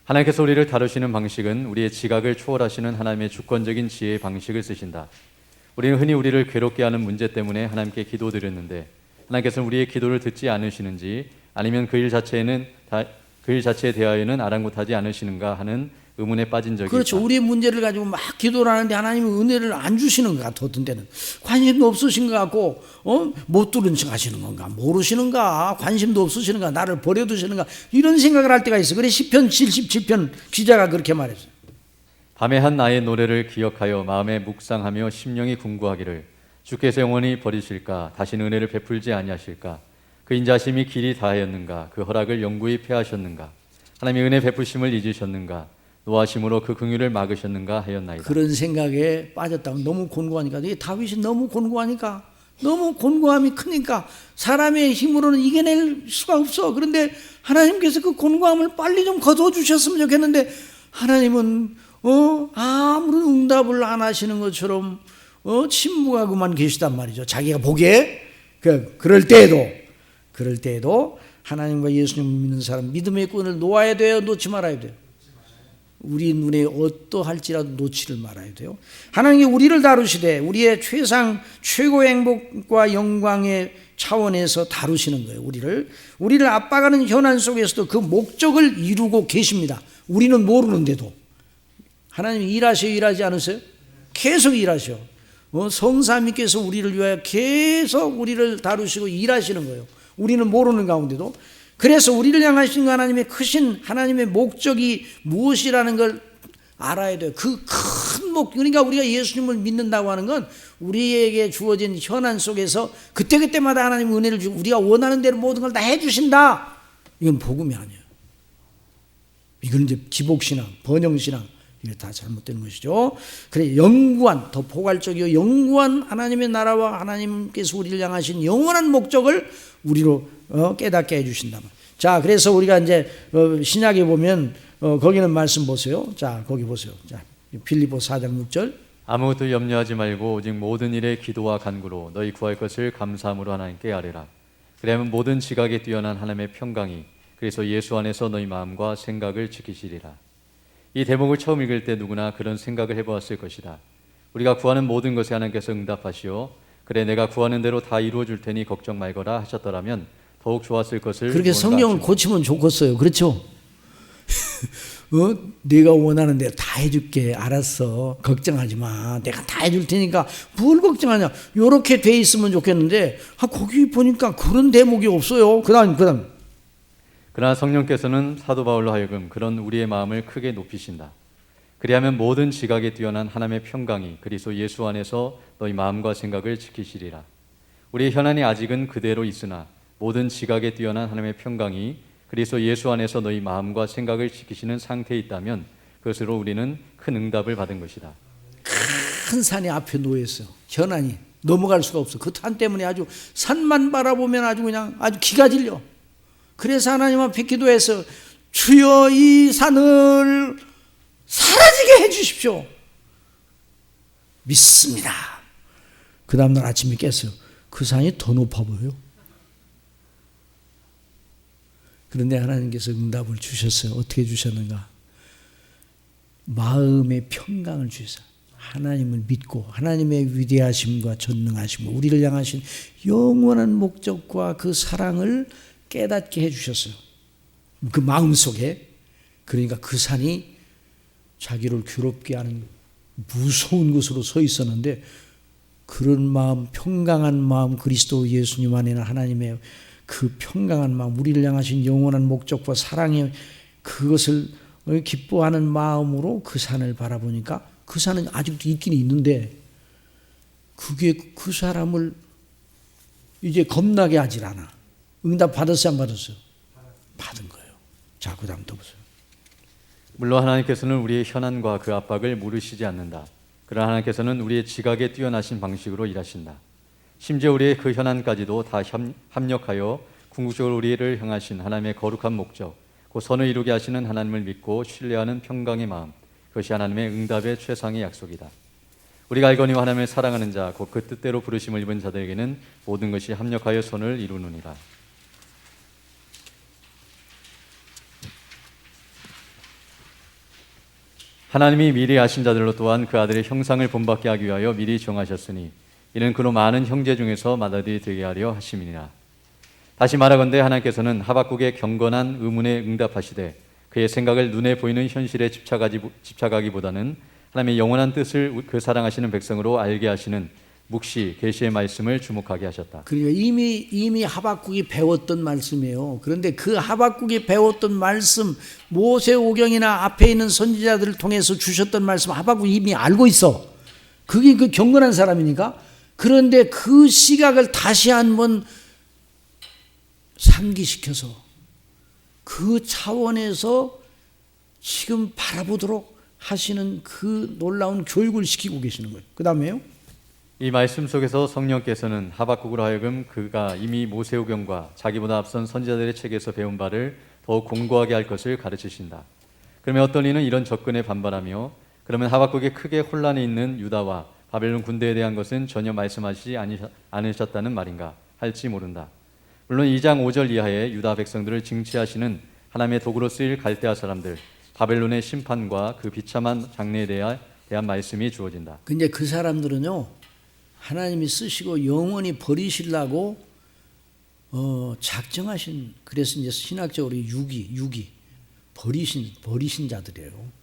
Speaker 2: 하나님께서 우리를 다루시는 방식은 우리의 지각을 초월하시는 하나님의 주권적인 지혜의 방식을 쓰신다. 우리는 흔히 우리를 괴롭게 하는 문제 때문에 하나님께 기도드렸는데 하나님께서는 우리의 기도를 듣지 않으시는지, 아니면 그 일 자체에 대하여는 아랑곳하지 않으시는가 하는 의문에 빠진 적이
Speaker 1: 그렇죠.
Speaker 2: 있다.
Speaker 1: 우리의 문제를 가지고 막 기도를 하는데 하나님은 은혜를 안 주시는 것 같아. 어떤 때는 관심도 없으신 것 같고, 못 들은 척 하시는 건가, 모르시는가, 관심도 없으시는가, 나를 버려두시는가, 이런 생각을 할 때가 있어. 그래 시편 77편 기자가 그렇게 말했어요.
Speaker 2: 밤에 한 나의 노래를 기억하여 마음에 묵상하며 심령이 궁구하기를 주께서 영원히 버리실까, 다시는 은혜를 베풀지 아니하실까, 그 인자심이 길이 다하였는가, 그 허락을 영구히 폐하셨는가, 하나님의 은혜 베푸심을 잊으셨는가, 노하심으로 그 긍휼을 막으셨는가 하였나이다.
Speaker 1: 그런 생각에 빠졌다면 너무 곤고하니까, 이게 다윗이 너무 곤고하니까, 너무 곤고함이 크니까 사람의 힘으로는 이겨낼 수가 없어. 그런데 하나님께서 그 곤고함을 빨리 좀 거둬주셨으면 좋겠는데, 하나님은 아무런 응답을 안 하시는 것처럼 침묵하고만 계시단 말이죠. 자기가 보기에 그럴 때에도 하나님과 예수님을 믿는 사람 믿음의 끈을 놓아야 돼요, 놓지 말아야 돼요? 우리 눈에 어떠할지라도 놓지를 말아야 돼요. 하나님이 우리를 다루시되 우리의 최고의 행복과 영광의 차원에서 다루시는 거예요. 우리를 압박하는 현안 속에서도 그 목적을 이루고 계십니다. 우리는 모르는데도 하나님이 일하셔, 일하지 않으세요? 계속 일하셔. 성삼위께서 우리를 위하여 계속 우리를 다루시고 일하시는 거예요. 우리는 모르는 가운데도. 그래서 우리를 향하신 하나님의 크신 하나님의 목적이 무엇이라는 걸 알아야 돼요. 그 큰 그러니까 우리가 예수님을 믿는다고 하는 건 우리에게 주어진 현안 속에서 그때그때마다 하나님 은혜를 주고 우리가 원하는 대로 모든 걸 다 해주신다. 이건 복음이 아니에요. 이건 이제 기복신앙, 번영신앙, 이게 다 잘못된 것이죠. 그래, 영구한, 더 포괄적이요 영구한 하나님의 나라와 하나님께서 우리를 향하신 영원한 목적을 우리로 깨닫게 해주신다. 자, 그래서 우리가 이제 신약에 보면 거기는 말씀 보세요. 자, 거기 보세요. 자, 빌립보 4장 6절.
Speaker 2: 아무것도 염려하지 말고 오직 모든 일에 기도와 간구로 너희 구할 것을 감사함으로 하나님께 아뢰라. 그러면 모든 지각에 뛰어난 하나님의 평강이 그래서 예수 안에서 너희 마음과 생각을 지키시리라. 이 대목을 처음 읽을 때 누구나 그런 생각을 해보았을 것이다. 우리가 구하는 모든 것에 하나님께서 응답하시오. 그래 내가 구하는 대로 다 이루어 줄 테니 걱정 말거라 하셨더라면 더욱 좋았을 것을.
Speaker 1: 그렇게 성경을 고치면 좋겠어요. 그렇죠? 내가 원하는 대로 다 해줄게. 알았어. 걱정하지 마. 내가 다 해줄 테니까 뭘 걱정하냐. 요렇게 돼 있으면 좋겠는데 거기 보니까 그런 대목이 없어요. 그다음
Speaker 2: 그러나 성령께서는 사도 바울로 하여금 그런 우리의 마음을 크게 높이신다. 그리하면 모든 지각에 뛰어난 하나님의 평강이 그리스도 예수 안에서 너희 마음과 생각을 지키시리라. 우리의 현안이 아직은 그대로 있으나 모든 지각에 뛰어난 하나님의 평강이 그리스도 예수 안에서 너희 마음과 생각을 지키시는 상태에 있다면 그것으로 우리는 큰 응답을 받은 것이다.
Speaker 1: 큰 산이 앞에 놓여 있어요. 현안이 넘어갈 수가 없어. 그 산 때문에 아주 산만 바라보면 아주 그냥 아주 기가 질려. 그래서 하나님 앞에 기도해서 주여 이 산을 사라지게 해주십시오. 믿습니다. 그 다음날 아침에 깼어요. 그 산이 더 높아 보여요. 그런데 하나님께서 응답을 주셨어요. 어떻게 주셨는가? 마음의 평강을 주셔서 하나님을 믿고 하나님의 위대하심과 전능하심과 우리를 향하신 영원한 목적과 그 사랑을 깨닫게 해주셨어요. 그 마음속에. 그러니까 그 산이 자기를 괴롭게 하는 무서운 곳으로 서 있었는데 그런 마음, 평강한 마음, 그리스도 예수님 안에는 하나님의 그 평강한 마음, 우리를 향하신 영원한 목적과 사랑의 그것을 기뻐하는 마음으로 그 산을 바라보니까 그 산은 아직도 있긴 있는데 그게 그 사람을 이제 겁나게 하질 않아. 응답 받았어요, 안 받았어요? 받은 거예요. 자, 그 다음 또 보세요.
Speaker 2: 물론 하나님께서는 우리의 현안과 그 압박을 모르시지 않는다. 그러나 하나님께서는 우리의 지각에 뛰어나신 방식으로 일하신다. 심지어 우리의 그 현안까지도 다 합력하여 궁극적으로 우리를 향하신 하나님의 거룩한 목적, 그 선을 이루게 하시는 하나님을 믿고 신뢰하는 평강의 마음, 그것이 하나님의 응답의 최상의 약속이다. 우리가 알거니와 하나님을 사랑하는 자, 곧 그 뜻대로 부르심을 입은 자들에게는 모든 것이 합력하여 선을 이루느니라. 하나님이 미리 아신 자들로 또한 그 아들의 형상을 본받게 하기 위하여 미리 정하셨으니 이는 그로 많은 형제 중에서 맏아들이 되게 하려 하심이니라. 다시 말하건대 하나님께서는 하박국의 경건한 의문에 응답하시되 그의 생각을 눈에 보이는 현실에 집착하기보다는 하나님의 영원한 뜻을 그 사랑하시는 백성으로 알게 하시는 묵시, 계시의 말씀을 주목하게 하셨다.
Speaker 1: 그러니까 이미 하박국이 배웠던 말씀이에요. 그런데 그 하박국이 배웠던 말씀, 모세오경이나 앞에 있는 선지자들을 통해서 주셨던 말씀 하박국이 이미 알고 있어. 그게 그 경건한 사람이니까. 그런데 그 시각을 다시 한번 상기시켜서 그 차원에서 지금 바라보도록 하시는 그 놀라운 교육을 시키고 계시는 거예요. 그 다음에요.
Speaker 2: 이 말씀 속에서 성령께서는 하박국으로 하여금 그가 이미 모세오경과 자기보다 앞선 선지자들의 책에서 배운 바를 더욱 공고하게 할 것을 가르치신다. 그러면 어떤 이는 이런 접근에 반발하며 그러면 하박국이 크게 혼란에 있는 유다와 바벨론 군대에 대한 것은 전혀 말씀하시지 않으셨다는 말인가 할지 모른다. 물론 2장 5절 이하의 유다 백성들을 징치하시는 하나님의 도구로 쓰일 갈대아 사람들, 바벨론의 심판과 그 비참한 장래에 대한 말씀이 주어진다.
Speaker 1: 근데 그 사람들은요, 하나님이 쓰시고 영원히 버리시려고 작정하신, 그래서 이제 신학적으로 유기 버리신 자들이에요.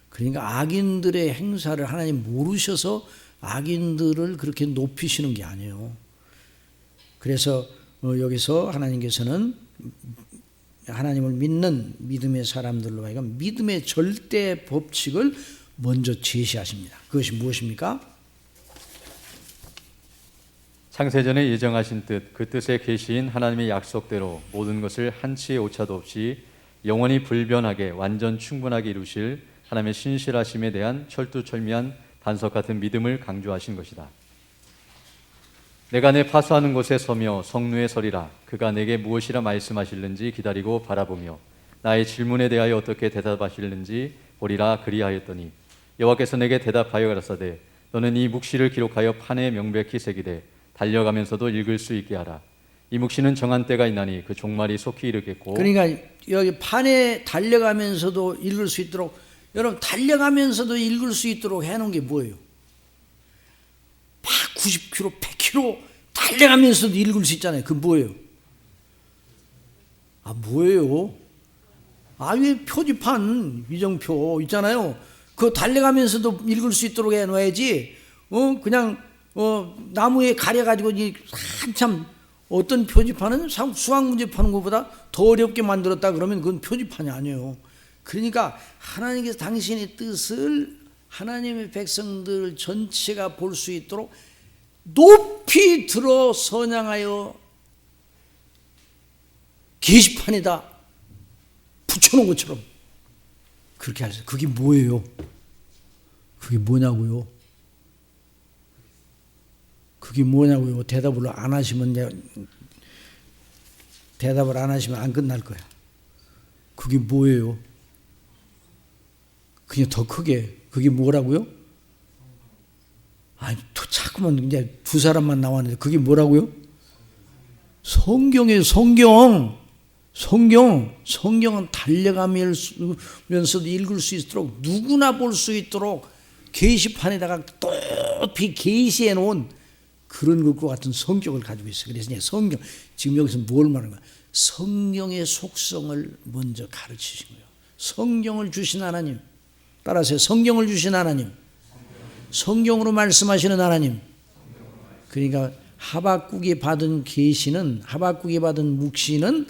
Speaker 1: 그러니까 악인들의 행사를 하나님 모르셔서 악인들을 그렇게 높이시는 게 아니에요. 그래서 여기서 하나님께서는 하나님을 믿는 믿음의 사람들로 하여금 믿음의 절대 법칙을 먼저 제시하십니다. 그것이 무엇입니까?
Speaker 2: 창세전에 예정하신 뜻, 그 뜻의 계시인 하나님의 약속대로 모든 것을 한치의 오차도 없이 영원히 불변하게 완전 충분하게 이루실 하나님의 신실하심에 대한 철두철미한 반석 같은 믿음을 강조하신 것이다. 내가 내 파수하는 곳에 서며 성루에 서리라. 그가 내게 무엇이라 말씀하실는지 기다리고 바라보며 나의 질문에 대하여 어떻게 대답하실는지 보리라 그리하였더니 여호와께서 내게 대답하여 가라사대 너는 이 묵시를 기록하여 판에 명백히 새기되 달려가면서도 읽을 수 있게 하라. 이 묵시는 정한 때가 있나니 그 종말이 속히 이르겠고.
Speaker 1: 그러니까 여기 판에 달려가면서도 읽을 수 있도록, 여러분 달려가면서도 읽을 수 있도록 해놓은 게 뭐예요? 막 90km, 100km 달려가면서도 읽을 수 있잖아요. 그 뭐예요? 뭐예요? 왜 표지판, 위정표 있잖아요. 그거 달려가면서도 읽을 수 있도록 해놔야지. 그냥 나무에 가려가지고 한참 어떤 표지판은 수학 문제 푸는 것보다 더 어렵게 만들었다 그러면 그건 표지판이 아니에요. 그러니까 하나님께서 당신의 뜻을 하나님의 백성들 전체가 볼 수 있도록 높이 들어 선양하여 게시판에다 붙여놓은 것처럼 그렇게 하셨어요. 그게 뭐예요? 그게 뭐냐고요? 그게 뭐냐고요? 대답을 안 하시면 안 끝날 거야. 그게 뭐예요? 그냥 더 크게 그게 뭐라고요? 또 자꾸만 이제 두 사람만 나왔는데 그게 뭐라고요? 성경이에요. 성경은 달려가면서도 읽을 수 있도록 누구나 볼 수 있도록 게시판에다가 높이 게시해 놓은 그런 것과 같은 성격을 가지고 있어요. 그래서 성경 지금 여기서 뭘 말하는 거야? 성경의 속성을 먼저 가르치신 거예요. 성경을 주신 하나님, 따라서 성경을 주신 하나님, 성경으로 말씀하시는 하나님. 그러니까 하박국이 받은 계시는, 하박국이 받은 묵시는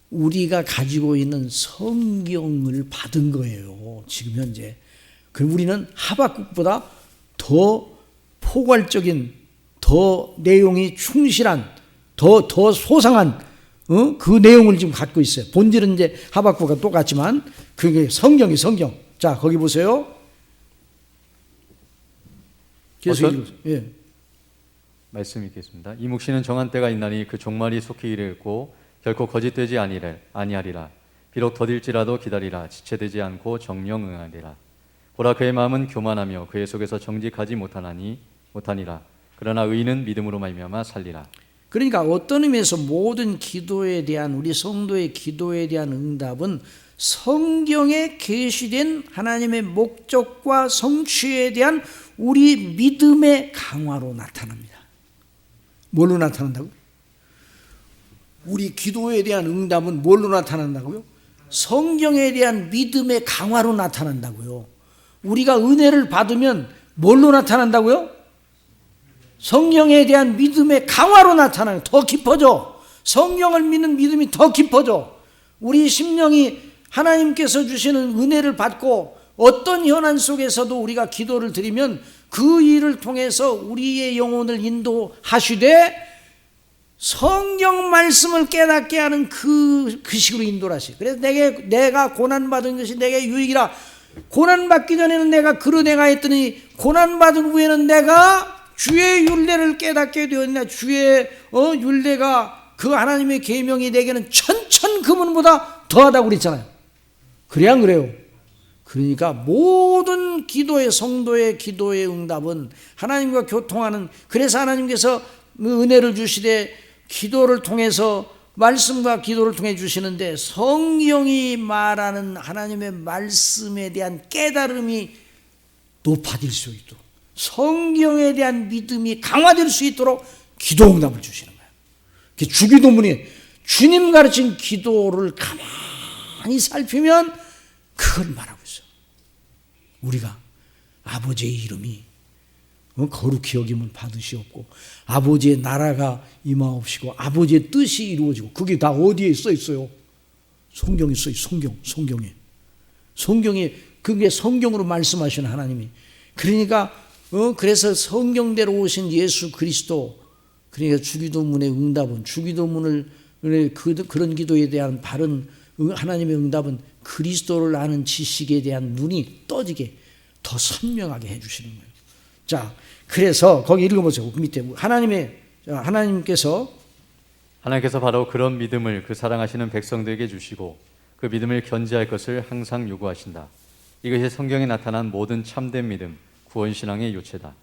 Speaker 1: 우리가 가지고 있는 성경을 받은 거예요. 지금 현재. 그럼 우리는 하박국보다 더 포괄적인, 더 내용이 충실한, 더 소상한 그 내용을 지금 갖고 있어요. 본질은 이제 하박국과 똑같지만 그게 성경. 자, 거기 보세요. 계속 읽으세요. 예.
Speaker 2: 말씀 읽겠습니다. 이 묵시는 정한 때가 있나니 그 종말이 속히 이르겠고 결코 거짓되지 아니하리라. 비록 더딜지라도 기다리라. 지체되지 않고 정령 응하리라. 보라, 그의 마음은 교만하며 그의 속에서 정직하지 못하니라. 그러나 의인은 믿음으로 말미암아 살리라.
Speaker 1: 그러니까 어떤 의미에서 모든 기도에 대한, 우리 성도의 기도에 대한 응답은 성경에 계시된 하나님의 목적과 성취에 대한 우리 믿음의 강화로 나타납니다. 뭘로 나타난다고요? 우리 기도에 대한 응답은 뭘로 나타난다고요? 성경에 대한 믿음의 강화로 나타난다고요. 우리가 은혜를 받으면 뭘로 나타난다고요? 성경에 대한 믿음의 강화로 나타나요. 더 깊어져. 성경을 믿는 믿음이 더 깊어져. 우리 심령이 하나님께서 주시는 은혜를 받고 어떤 현안 속에서도 우리가 기도를 드리면 그 일을 통해서 우리의 영혼을 인도하시되 성경 말씀을 깨닫게 하는 그 식으로 인도를 하시. 그래서 내가 고난받은 것이 내게 유익이라. 고난받기 전에는 내가 그러내가 했더니 고난받은 후에는 내가 주의 율례를 깨닫게 되었냐. 주의 율례가 그 하나님의 계명이 내게는 천천금은보다 더하다고 그랬잖아요. 그래야 안 그래요? 그러니까 모든 기도의, 성도의 기도의 응답은 하나님과 교통하는, 그래서 하나님께서 은혜를 주시되 기도를 통해서, 말씀과 기도를 통해 주시는데 성경이 말하는 하나님의 말씀에 대한 깨달음이 높아질 수 있도록, 성경에 대한 믿음이 강화될 수 있도록 기도 응답을 주시는 거예요. 주기도문이 주님 가르친 기도를 가만히 살피면 그걸 말하고 있어요. 우리가 아버지의 이름이 거룩히 여김을 받으시옵고 아버지의 나라가 임하옵시고 아버지의 뜻이 이루어지고, 그게 다 어디에 써 있어요? 성경에 써 있어요. 성경에 그게 성경으로 말씀하시는 하나님이. 그러니까 그래서 성경대로 오신 예수 그리스도, 그러니까 주기도문의 응답은, 주기도문을 그런 기도에 대한 바른 하나님의 응답은 그리스도를 아는 지식에 대한 눈이 떠지게 더 선명하게 해주시는 거예요. 자, 그래서 거기 읽어보세요. 그 밑에 하나님께서
Speaker 2: 바로 그런 믿음을 그 사랑하시는 백성들에게 주시고 그 믿음을 견지할 것을 항상 요구하신다. 이것이 성경에 나타난 모든 참된 믿음, 구원신앙의 요체다.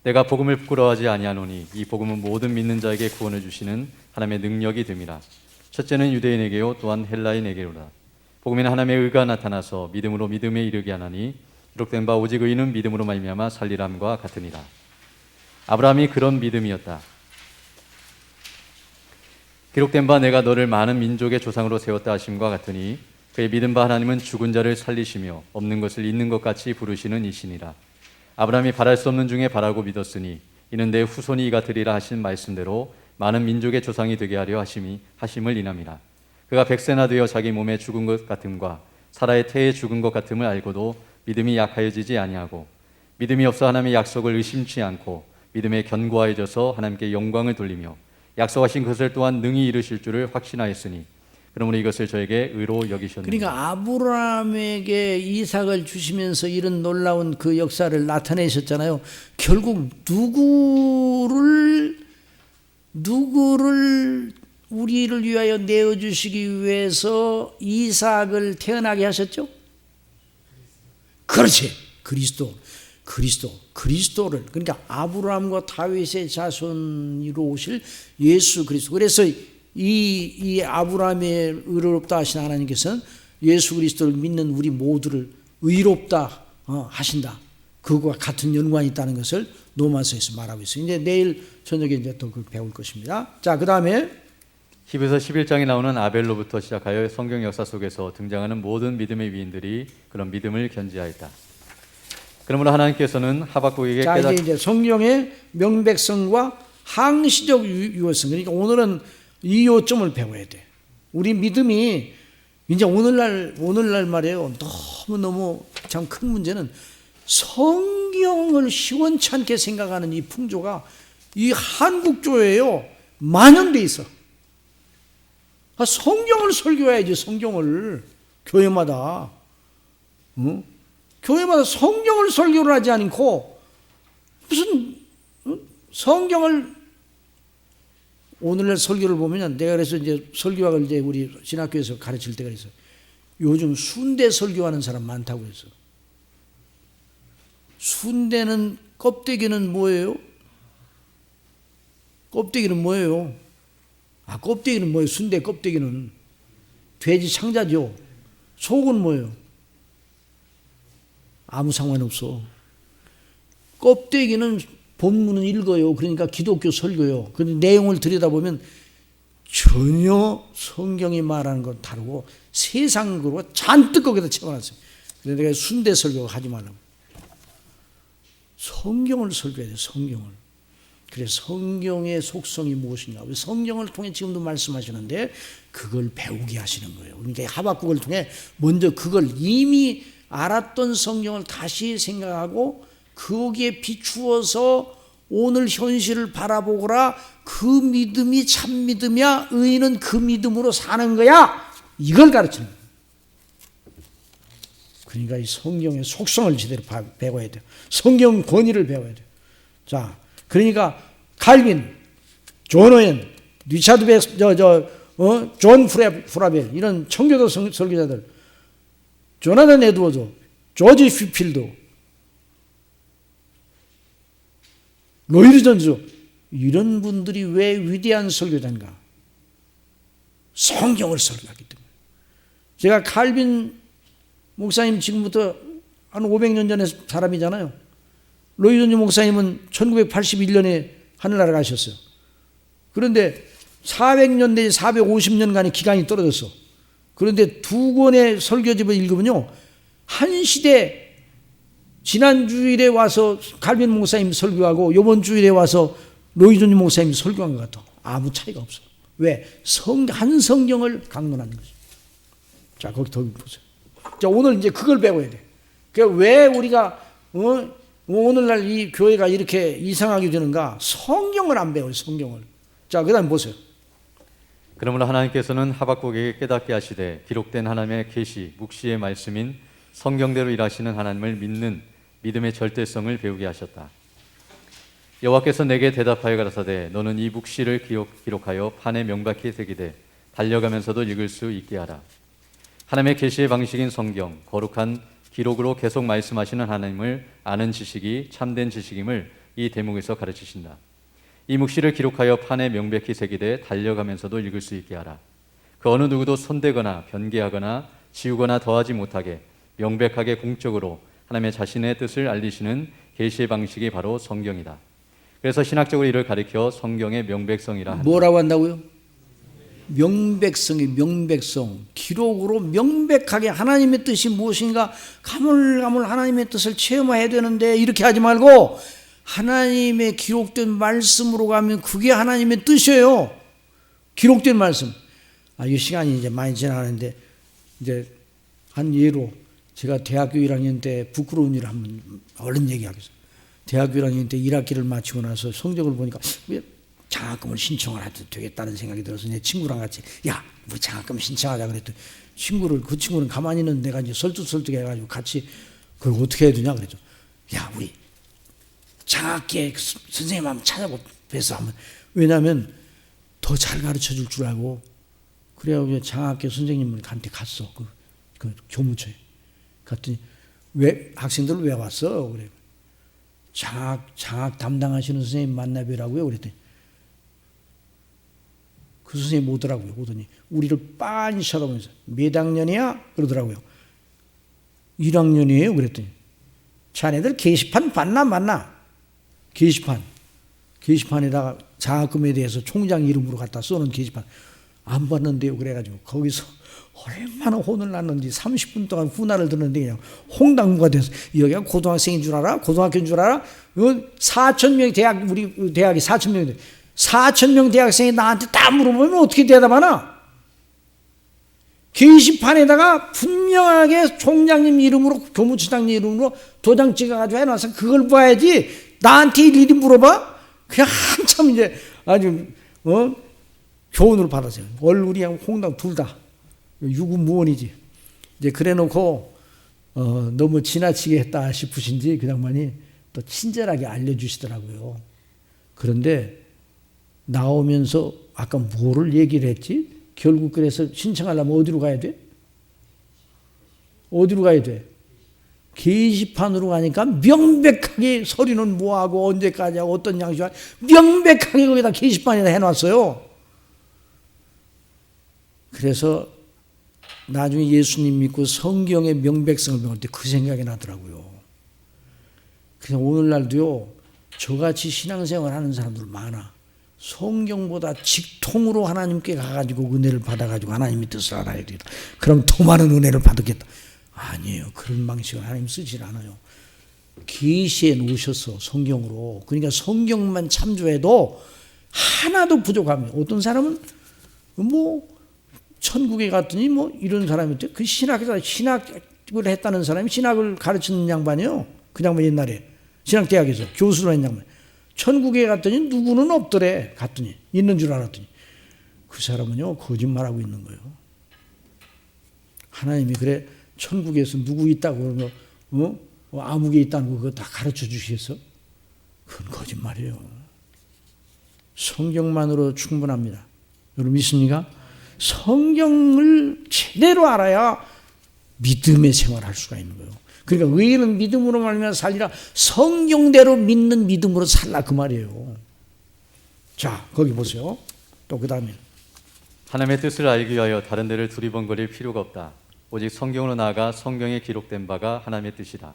Speaker 2: 내가 복음을 부끄러워하지 아니하노니 이 복음은 모든 믿는 자에게 구원을 주시는 하나님의 능력이 됨이라. 첫째는 유대인에게요 또한 헬라인에게로다. 복음에는 하나님의 의가 나타나서 믿음으로 믿음에 이르게 하나니 기록된 바 오직 의인은 믿음으로 말미암아 살리람과 같으니라. 아브라함이 그런 믿음이었다. 기록된 바 내가 너를 많은 민족의 조상으로 세웠다 하심과 같으니 그의 믿은 바 하나님은 죽은 자를 살리시며 없는 것을 있는 것 같이 부르시는 이시니라. 아브라함이 바랄 수 없는 중에 바라고 믿었으니 이는 내 후손이 이가 되리라 하신 말씀대로 많은 민족의 조상이 되게 하려 하심을 인함이라. 그가 백세나 되어 자기 몸에 죽은 것 같음과 사라의 태에 죽은 것 같음을 알고도 믿음이 약하여지지 아니하고 믿음이 없어 하나님의 약속을 의심치 않고 믿음에 견고하여져서 하나님께 영광을 돌리며 약속하신 것을 또한 능히 이루실 줄을 확신하였으니 그러므로 이것을 저에게 의로 여기셨느니라.
Speaker 1: 그러니까 아브라함에게 이삭을 주시면서 이런 놀라운 그 역사를 나타내셨잖아요. 결국 누구를 우리를 위하여 내어주시기 위해서 이삭을 태어나게 하셨죠? 그렇지. 그리스도를, 그러니까 아브라함과 다윗의 자손으로 오실 예수 그리스도. 그래서 이 아브라함의 의롭다 하신 하나님께서는 예수 그리스도를 믿는 우리 모두를 의롭다 하신다. 그것과 같은 연관이 있다는 것을 로마서에서 말하고 있어요. 이제 내일 저녁에 이제 또 그걸 배울 것입니다. 자, 그 다음에
Speaker 2: 히브리서 11장에 나오는 아벨로부터 시작하여 성경 역사 속에서 등장하는 모든 믿음의 위인들이 그런 믿음을 견지하였다. 그러므로 하나님께서는 하박국에게
Speaker 1: 이제 성경의 명백성과 항시적 유효성. 그러니까 오늘은 이 요점을 배워야 돼. 우리 믿음이 이제 오늘날 말이에요. 너무 참 큰 문제는 성경을 시원찮게 생각하는 이 풍조가 이 한국교회에요 만연돼 있어. 성경을 설교해야지. 성경을 교회마다 교회마다 성경을 설교를 하지 않고 무슨 성경을 오늘날 설교를 보면 내가 그래서 이제 설교학을 이제 우리 신학교에서 가르칠 때가 있어. 요즘 순대 설교하는 사람 많다고 해서. 순대는 껍데기는 뭐예요? 껍데기는 뭐예요? 껍데기는 뭐예요? 순대 껍데기는 돼지 창자죠. 속은 뭐예요? 아무 상관없어. 껍데기는 본문은 읽어요. 그러니까 기독교 설교요. 그런데 내용을 들여다보면 전혀 성경이 말하는 건 다르고 세상으로 잔뜩 거기다 채워놨어요. 그래서 내가 순대 설교 하지 말라고. 성경을 설교해야 돼요. 성경을. 그래서 성경의 속성이 무엇인가. 성경을 통해 지금도 말씀하시는데 그걸 배우게 하시는 거예요. 그러니까 하박국을 통해 먼저 그걸 이미 알았던 성경을 다시 생각하고 거기에 비추어서 오늘 현실을 바라보거라. 그 믿음이 참 믿음이야. 의인은 그 믿음으로 사는 거야. 이걸 가르치는 거예요. 그러니까 이 성경의 속성을 제대로 배워야 돼요. 성경 권위를 배워야 돼요. 자, 그러니까 칼빈, 존 오웬, 리차드 존 프라벨 이런 청교도 설교자들, 조나단 에드워드, 조지 휘필드, 로이드 존즈 이런 분들이 왜 위대한 설교자인가? 성경을 설교하기 때문에. 제가 칼빈 목사님 지금부터 한 500년 전에 사람이잖아요. 로이드 존즈 목사님은 1981년에 하늘나라 가셨어요. 그런데 400년 내지 450년간의 기간이 떨어졌어. 그런데 두 권의 설교집을 읽으면요, 한 시대 지난 주일에 와서 칼빈 목사님 설교하고 이번 주일에 와서 로이드 존즈 목사님 설교한 것 같아. 아무 차이가 없어. 왜? 한 성경을 강론하는 거죠. 자, 거기 보세요. 자, 오늘 이제 그걸 배워야 돼. 그러니까 왜 우리가 오늘날 이 교회가 이렇게 이상하게 되는가? 성경을 안 배워요. 성경을. 자, 그다음 보세요.
Speaker 2: 그러므로 하나님께서는 하박국에게 깨닫게 하시되 기록된 하나님의 계시 묵시의 말씀인 성경대로 일하시는 하나님을 믿는 믿음의 절대성을 배우게 하셨다. 여호와께서 내게 대답하여 가라사대 너는 이 묵시를 기록하여 판에 명백히 새기되 달려가면서도 읽을 수 있게 하라. 하나님의 계시의 방식인 성경, 거룩한 기록으로 계속 말씀하시는 하나님을 아는 지식이 참된 지식임을 이 대목에서 가르치신다. 이 묵시를 기록하여 판에 명백히 새기되 달려가면서도 읽을 수 있게 하라. 그 어느 누구도 손대거나 변개하거나 지우거나 더하지 못하게 명백하게 공적으로 하나님의 자신의 뜻을 알리시는 계시의 방식이 바로 성경이다. 그래서 신학적으로 이를 가리켜 성경의 명백성이라 한다.
Speaker 1: 뭐라고 한다고요? 명백성이 명백성, 기록으로 명백하게 하나님의 뜻이 무엇인가 가물가물 하나님의 뜻을 체험해야 되는데 이렇게 하지 말고 하나님의 기록된 말씀으로 가면 그게 하나님의 뜻이에요. 기록된 말씀. 이 시간이 이제 많이 지나가는데 이제 한 예로 제가 대학교 1학년 때 부끄러운 일을 한번 얼른 얘기하겠습니다. 대학교 1학년 때 1학기를 마치고 나서 성적을 보니까 왜 장학금을 신청을 해도 되겠다는 생각이 들어서 내 친구랑 같이 야, 우리 장학금 신청하자 그랬더니 그 친구는 가만히 있는 내가 이제 설득 해가지고 같이 그걸 어떻게 해야 되냐 그랬죠. 야, 우리 장학계 선생님 한번 찾아보면서 한번 왜냐하면 더 잘 가르쳐 줄 줄 알고 그래야 장학계 선생님한테 갔어. 그 교무처에 갔더니 왜 학생들 왜 왔어? 그래. 장학 담당하시는 선생님 만나뵈라고요. 그랬더니 그 선생님 오더라고요. 오더니 우리를 빤히 쳐다보면서 몇 학년이야? 그러더라고요. 1학년이에요. 그랬더니 자네들 게시판 봤나 맞나? 게시판에다가 장학금에 대해서 총장 이름으로 갖다 써놓은 게시판 안 봤는데요. 그래가지고 거기서 얼마나 혼을 났는지 30분 동안 훈화를 듣는데 그냥 홍당무가 돼서 여기가 고등학생인 줄 알아? 고등학교인 줄 알아? 4,000명 대학 우리 대학이 4,000명인데 4,000명 대학생이 나한테 다 물어보면 어떻게 대답하나? 게시판에다가 분명하게 총장님 이름으로 교무처장님 이름으로 도장 찍어가지고 해놔서 그걸 봐야지 나한테 일일이 물어봐? 그냥 한참 이제 아주 교훈을 받았어요. 얼굴이랑 홍당 둘 다 유구무원이지. 이제 그래놓고 너무 지나치게 했다 싶으신지 그 양반이 또 친절하게 알려주시더라고요. 그런데 나오면서 아까 뭐를 얘기를 했지? 결국 그래서 신청하려면 어디로 가야 돼? 어디로 가야 돼? 게시판으로 가니까 명백하게 서류는 뭐하고 언제까지 하고 어떤 양식을 명백하게 거기다 게시판에다 해놨어요. 그래서 나중에 예수님 믿고 성경의 명백성을 배울 때 그 생각이 나더라고요. 그래서 오늘날도요 저같이 신앙생활 하는 사람들 많아. 성경보다 직통으로 하나님께 가가지고 은혜를 받아가지고 하나님의 뜻을 알아야 되겠다. 그럼 더 많은 은혜를 받겠다. 아니에요. 그런 방식을 하나님 쓰질 않아요. 계시해 놓으셔서 성경으로. 그러니까 성경만 참조해도 하나도 부족합니다. 어떤 사람은 천국에 갔더니 이런 사람인데 그 신학을 했다는 사람이 신학을 가르치는 양반이요. 그 양반 옛날에 신학대학에서 교수로 한 양반. 천국에 갔더니 누구는 없더래. 갔더니 있는 줄 알았더니 그 사람은요 거짓말하고 있는 거예요. 하나님이 그래 천국에서 누구 있다고 그러면 아무개 있다는 거 그거 다 가르쳐 주시겠어? 그건 거짓말이에요. 성경만으로 충분합니다. 여러분 믿습니까? 성경을 제대로 알아야 믿음의 생활을 할 수가 있는 거예요. 그러니까 의인은 믿음으로 말미암아 살리라. 성경대로 믿는 믿음으로 살라 그 말이에요. 자, 거기 보세요. 또 그 다음에
Speaker 2: 하나님의 뜻을 알기 위하여 다른 데를 두리번거릴 필요가 없다. 오직 성경으로 나아가 성경에 기록된 바가 하나님의 뜻이다.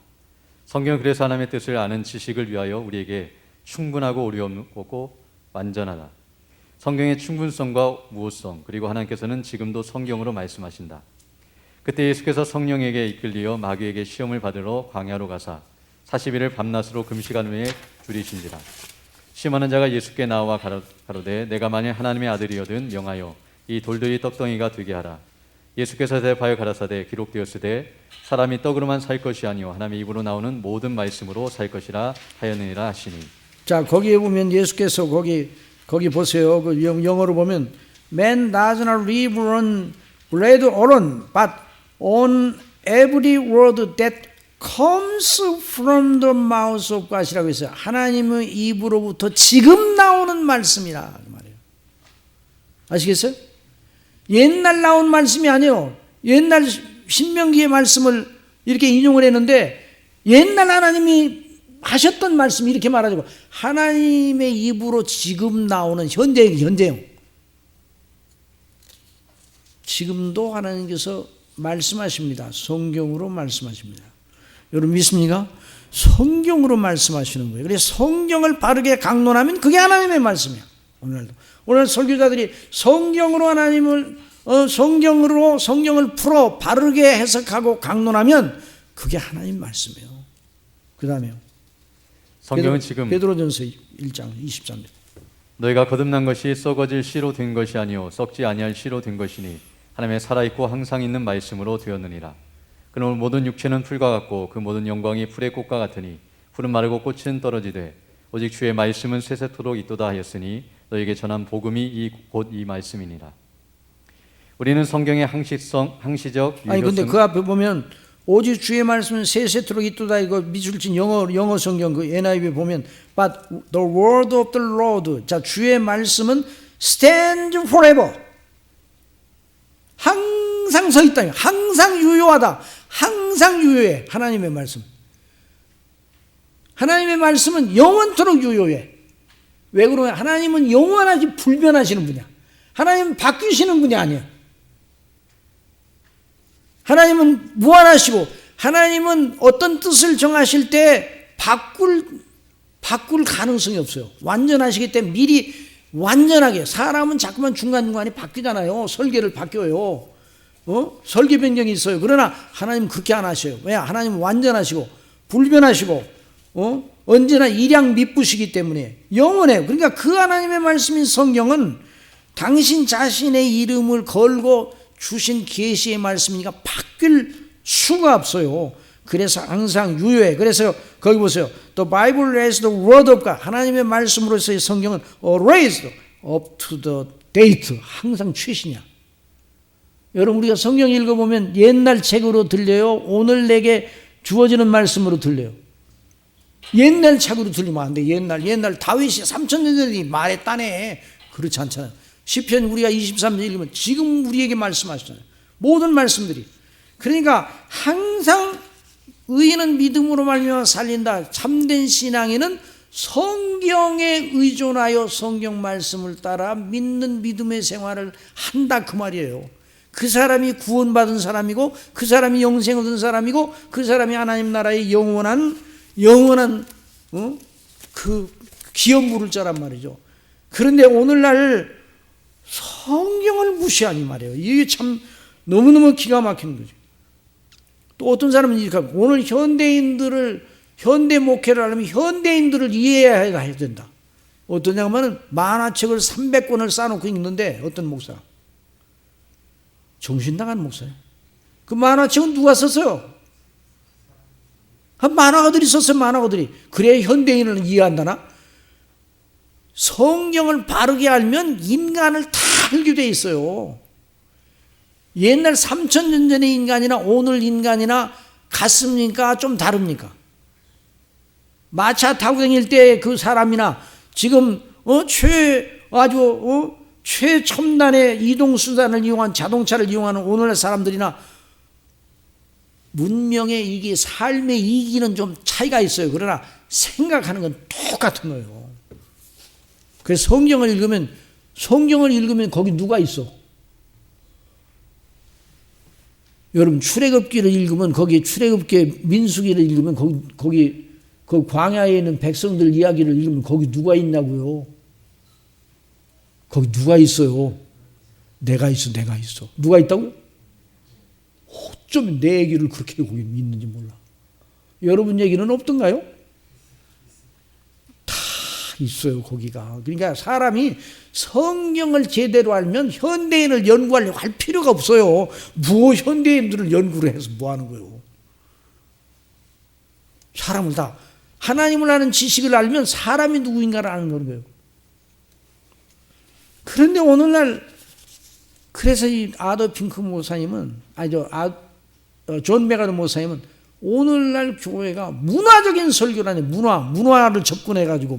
Speaker 2: 성경은 그래서 하나님의 뜻을 아는 지식을 위하여 우리에게 충분하고 어려움없고 완전하다. 성경의 충분성과 무호성 그리고 하나님께서는 지금도 성경으로 말씀하신다. 그때 예수께서 성령에게 이끌리어 마귀에게 시험을 받으러 광야로 가사 40일을 밤낮으로 금식한 후에 줄이신지라. 시험하는 자가 예수께 나와 가로되 내가 만일 하나님의 아들이여든 명하여 이 돌들이 떡덩이가 되게 하라. 예수께서 대답하여 가라사대 기록되었으되 사람이 떡으로만 살 것이 아니요 하나님의 입으로 나오는 모든 말씀으로 살 것이라 하였느니라 하시니.
Speaker 1: 자, 거기에 보면 예수께서 거기 보세요. 그 영어로 보면 Man does not live on bread alone, but on every word that comes from the mouth of God이라고 했어요. 하나님의 입으로부터 지금 나오는 말씀이라 그 말이에요. 아시겠어요? 옛날 나온 말씀이 아니에요. 옛날 신명기의 말씀을 이렇게 인용을 했는데 옛날 하나님이 하셨던 말씀 이렇게 말하자고 하나님의 입으로 지금 나오는 현대형 지금도 하나님께서 말씀하십니다. 성경으로 말씀하십니다. 여러분 믿습니까? 성경으로 말씀하시는 거예요. 그래서 성경을 바르게 강론하면 그게 하나님의 말씀이야. 오늘날도 오늘 설교자들이 성경으로 성경을 풀어 바르게 해석하고 강론하면 그게 하나님 말씀이에요. 그 다음에요.
Speaker 2: 성경은 지금
Speaker 1: 베드로전서 1장 23절.
Speaker 2: 너희가 거듭난 것이 썩어질 씨로 된 것이 아니요 썩지 아니할 씨로 된 것이니 하나님의 살아있고 항상 있는 말씀으로 되었느니라. 그러므로 모든 육체는 풀과 같고 그 모든 영광이 풀의 꽃과 같으니 풀은 마르고 꽃은 떨어지되 오직 주의 말씀은 세세토록 있도다 하였으니 너에게 전한 복음이 곧 이 말씀이니라. 우리는 성경의 항시적 유효성.
Speaker 1: 아니 근데 그 앞에 보면 오직 주의 말씀은 세세토록 있도다, 이거 미술진 영어 성경 그 NIV 보면 but the word of the Lord, 자 주의 말씀은 stand forever, 항상 서 있다, 항상 유효하다, 항상 유효해. 하나님의 말씀, 하나님의 말씀은 영원토록 유효해. 왜 그러냐? 하나님은 영원하지 불변하시는 분이야. 하나님은 바뀌시는 분이 아니야. 하나님은 무한하시고 하나님은 어떤 뜻을 정하실 때 바꿀 가능성이 없어요. 완전하시기 때문에 미리 완전하게. 사람은 자꾸만 중간중간에 바뀌잖아요. 설계를 바뀌어요. 설계 변경이 있어요. 그러나 하나님은 그렇게 안 하셔요. 왜? 하나님은 완전하시고 불변하시고 언제나 일양 미쁘시기 때문에 영원해요. 그러니까 그 하나님의 말씀인 성경은 당신 자신의 이름을 걸고 주신 계시의 말씀이니까 바뀔 수가 없어요. 그래서 항상 유효해. 그래서 거기 보세요. The Bible is the word of God. 하나님의 말씀으로서의 성경은 raised up to the date. 항상 최신이야. 여러분 우리가 성경 읽어보면 옛날 책으로 들려요? 오늘 내게 주어지는 말씀으로 들려요? 옛날 책으로 들리면 안 돼. 옛날 다윗이 3000년 전에 말했다네. 그렇지 않잖아요. 시편 우리가 23절 읽으면 지금 우리에게 말씀하시잖아요. 모든 말씀들이. 그러니까 항상 의인은 믿음으로 말미암아 살린다. 참된 신앙인은 성경에 의존하여 성경 말씀을 따라 믿는 믿음의 생활을 한다, 그 말이에요. 그 사람이 구원받은 사람이고 그 사람이 영생 얻은 사람이고 그 사람이 하나님 나라의 영원한 그 기업 물을 자란 말이죠. 그런데 오늘날 성경을 무시하니 말이에요. 이게 참 너무너무 기가 막힌 거죠. 또 어떤 사람은 이렇게 하고, 오늘 현대 목회를 하려면 현대인들을 이해해야 된다. 어떠냐 하면 만화책을 300권을 쌓아놓고 읽는데 어떤 목사, 정신 나간 목사예요. 그 만화책은 누가 썼어요? 만화가들이 썼어요. 만화가들이. 그래야 현대인을 이해한다나? 성경을 바르게 알면 인간을 다 알게 돼 있어요. 옛날 3000년 전의 인간이나 오늘 인간이나 같습니까? 좀 다릅니까? 마차 타고 다닐 때 그 사람이나 지금 최첨단의 이동수단을 이용한 자동차를 이용하는 오늘날 사람들이나 문명의 이게 삶의 이기는 좀 차이가 있어요. 그러나 생각하는 건 똑같은 거예요. 그래서 성경을 읽으면 거기 누가 있어? 여러분 출애굽기를 읽으면 거기 출애굽기 민수기를 읽으면 거기 그 광야에 있는 백성들 이야기를 읽으면 거기 누가 있냐고요? 거기 누가 있어요? 내가 있어. 누가 있다고? 어쩌면 내 얘기를 그렇게 거기 있는지 몰라. 여러분 얘기는 없던가요? 다 있어요, 거기가. 그러니까 사람이 성경을 제대로 알면 현대인을 연구하려고 할 필요가 없어요. 현대인들을 연구를 해서 뭐 하는 거예요? 사람을 다 하나님을 아는 지식을 알면 사람이 누구인가를 아는 거예요. 그런데 오늘날 그래서 이 아더 핑크 목사님은 존 메가드 목사님은 오늘날 교회가 문화적인 설교라니 문화를 접근해가지고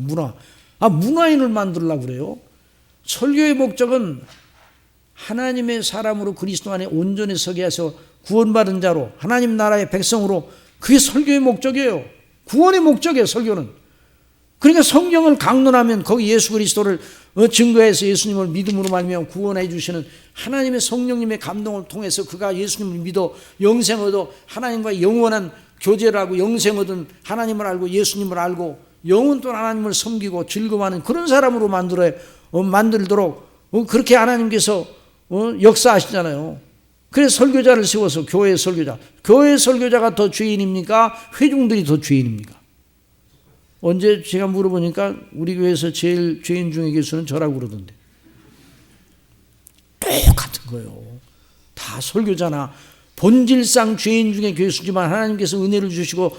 Speaker 1: 문화인을 만들려고 그래요. 설교의 목적은 하나님의 사람으로 그리스도 안에 온전히 서게 해서 구원받은 자로 하나님 나라의 백성으로, 그게 설교의 목적이에요. 구원의 목적이에요, 설교는. 그러니까 성경을 강론하면 거기 예수 그리스도를 증거해서 예수님을 믿음으로 말미암아 구원해 주시는 하나님의 성령님의 감동을 통해서 그가 예수님을 믿어 영생 얻어 하나님과 영원한 교제를 하고 영생 얻은 하나님을 알고 예수님을 알고 영원토록 하나님을 섬기고 즐거워하는 그런 사람으로 만들도록 그렇게 하나님께서 역사하시잖아요. 그래서 설교자를 세워서 교회 설교자가 더 죄인입니까? 회중들이 더 죄인입니까? 언제 제가 물어보니까 우리 교회에서 제일 죄인 중의 교수는 저라고 그러던데. 똑같은 거예요. 다 설교자나 본질상 죄인 중의 교수지만 하나님께서 은혜를 주시고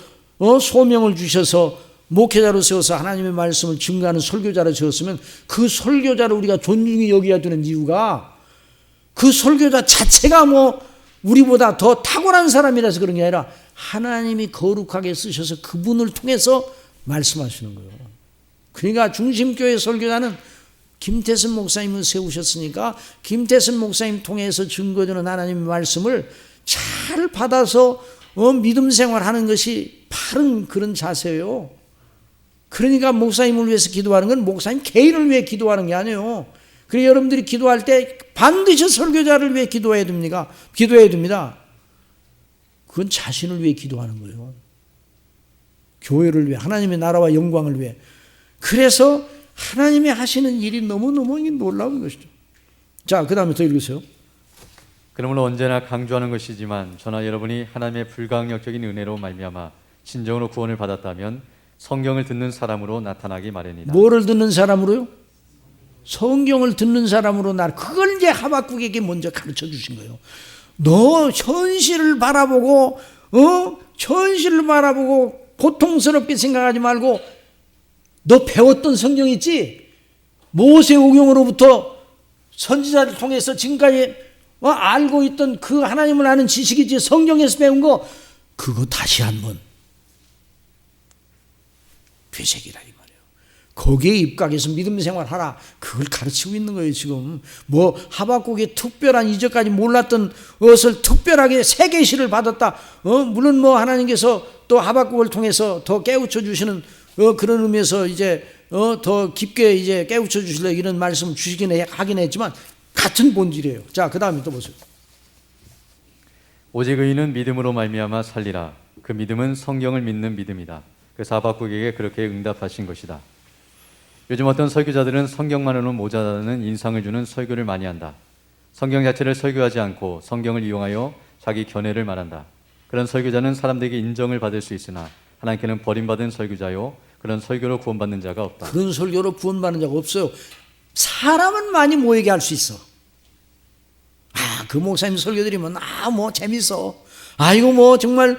Speaker 1: 소명을 주셔서 목회자로 세워서 하나님의 말씀을 증거하는 설교자로 세웠으면 그 설교자를 우리가 존중히 여겨야 되는 이유가 그 설교자 자체가 우리보다 더 탁월한 사람이라서 그런 게 아니라 하나님이 거룩하게 쓰셔서 그분을 통해서 말씀하시는 거예요. 그러니까 중심교회 설교자는 김태선 목사님을 세우셨으니까 김태선 목사님 통해서 증거되는 하나님의 말씀을 잘 받아서 믿음 생활하는 것이 바른 그런 자세예요. 그러니까 목사님을 위해서 기도하는 건 목사님 개인을 위해 기도하는 게 아니에요. 그래서 여러분들이 기도할 때 반드시 설교자를 위해 기도해야 됩니다. 그건 자신을 위해 기도하는 거예요. 교회를 위해, 하나님의 나라와 영광을 위해. 그래서 하나님이 하시는 일이 너무너무 놀라운 것이죠. 자, 그 다음에 더 읽으세요.
Speaker 2: 그러므로 언제나 강조하는 것이지만 저나 여러분이 하나님의 불가항력적인 은혜로 말미암아 진정으로 구원을 받았다면 성경을 듣는 사람으로 나타나기 마련이다.
Speaker 1: 뭐를 듣는 사람으로요? 성경을 듣는 사람으로 그걸 이제 하박국에게 먼저 가르쳐 주신 거예요. 너 현실을 바라보고 고통스럽게 생각하지 말고 너 배웠던 성경 있지? 모세오경으로부터 선지자를 통해서 지금까지 알고 있던 그 하나님을 아는 지식이지, 성경에서 배운 거 그거 다시 한번 되새기라 이 말이에요. 거기에 입각해서 믿음 생활하라. 그걸 가르치고 있는 거예요. 지금 하박국이 특별한 이전까지 몰랐던 것을 특별하게 새 계시를 받았다. 물론 하나님께서 또 하박국을 통해서 더 깨우쳐 주시는 그런 의미에서 이제 더 깊게 이제 깨우쳐 주시려 이런 말씀을 하긴 했지만 같은 본질이에요. 자, 그 다음에 또 보세요.
Speaker 2: 오직 의인은 믿음으로 말미암아 살리라. 그 믿음은 성경을 믿는 믿음이다. 그래서 하박국에게 그렇게 응답하신 것이다. 요즘 어떤 설교자들은 성경만으로는 모자라는 인상을 주는 설교를 많이 한다. 성경 자체를 설교하지 않고 성경을 이용하여 자기 견해를 말한다. 그런 설교자는 사람들에게 인정을 받을 수 있으나 하나님께는 버림받은 설교자요, 그런 설교로 구원받는 자가 없다.
Speaker 1: 그런 설교로 구원받는 자가 없어요. 사람은 많이 모이게 할 수 있어. 그 목사님 설교 드리면 재밌어. 이거 정말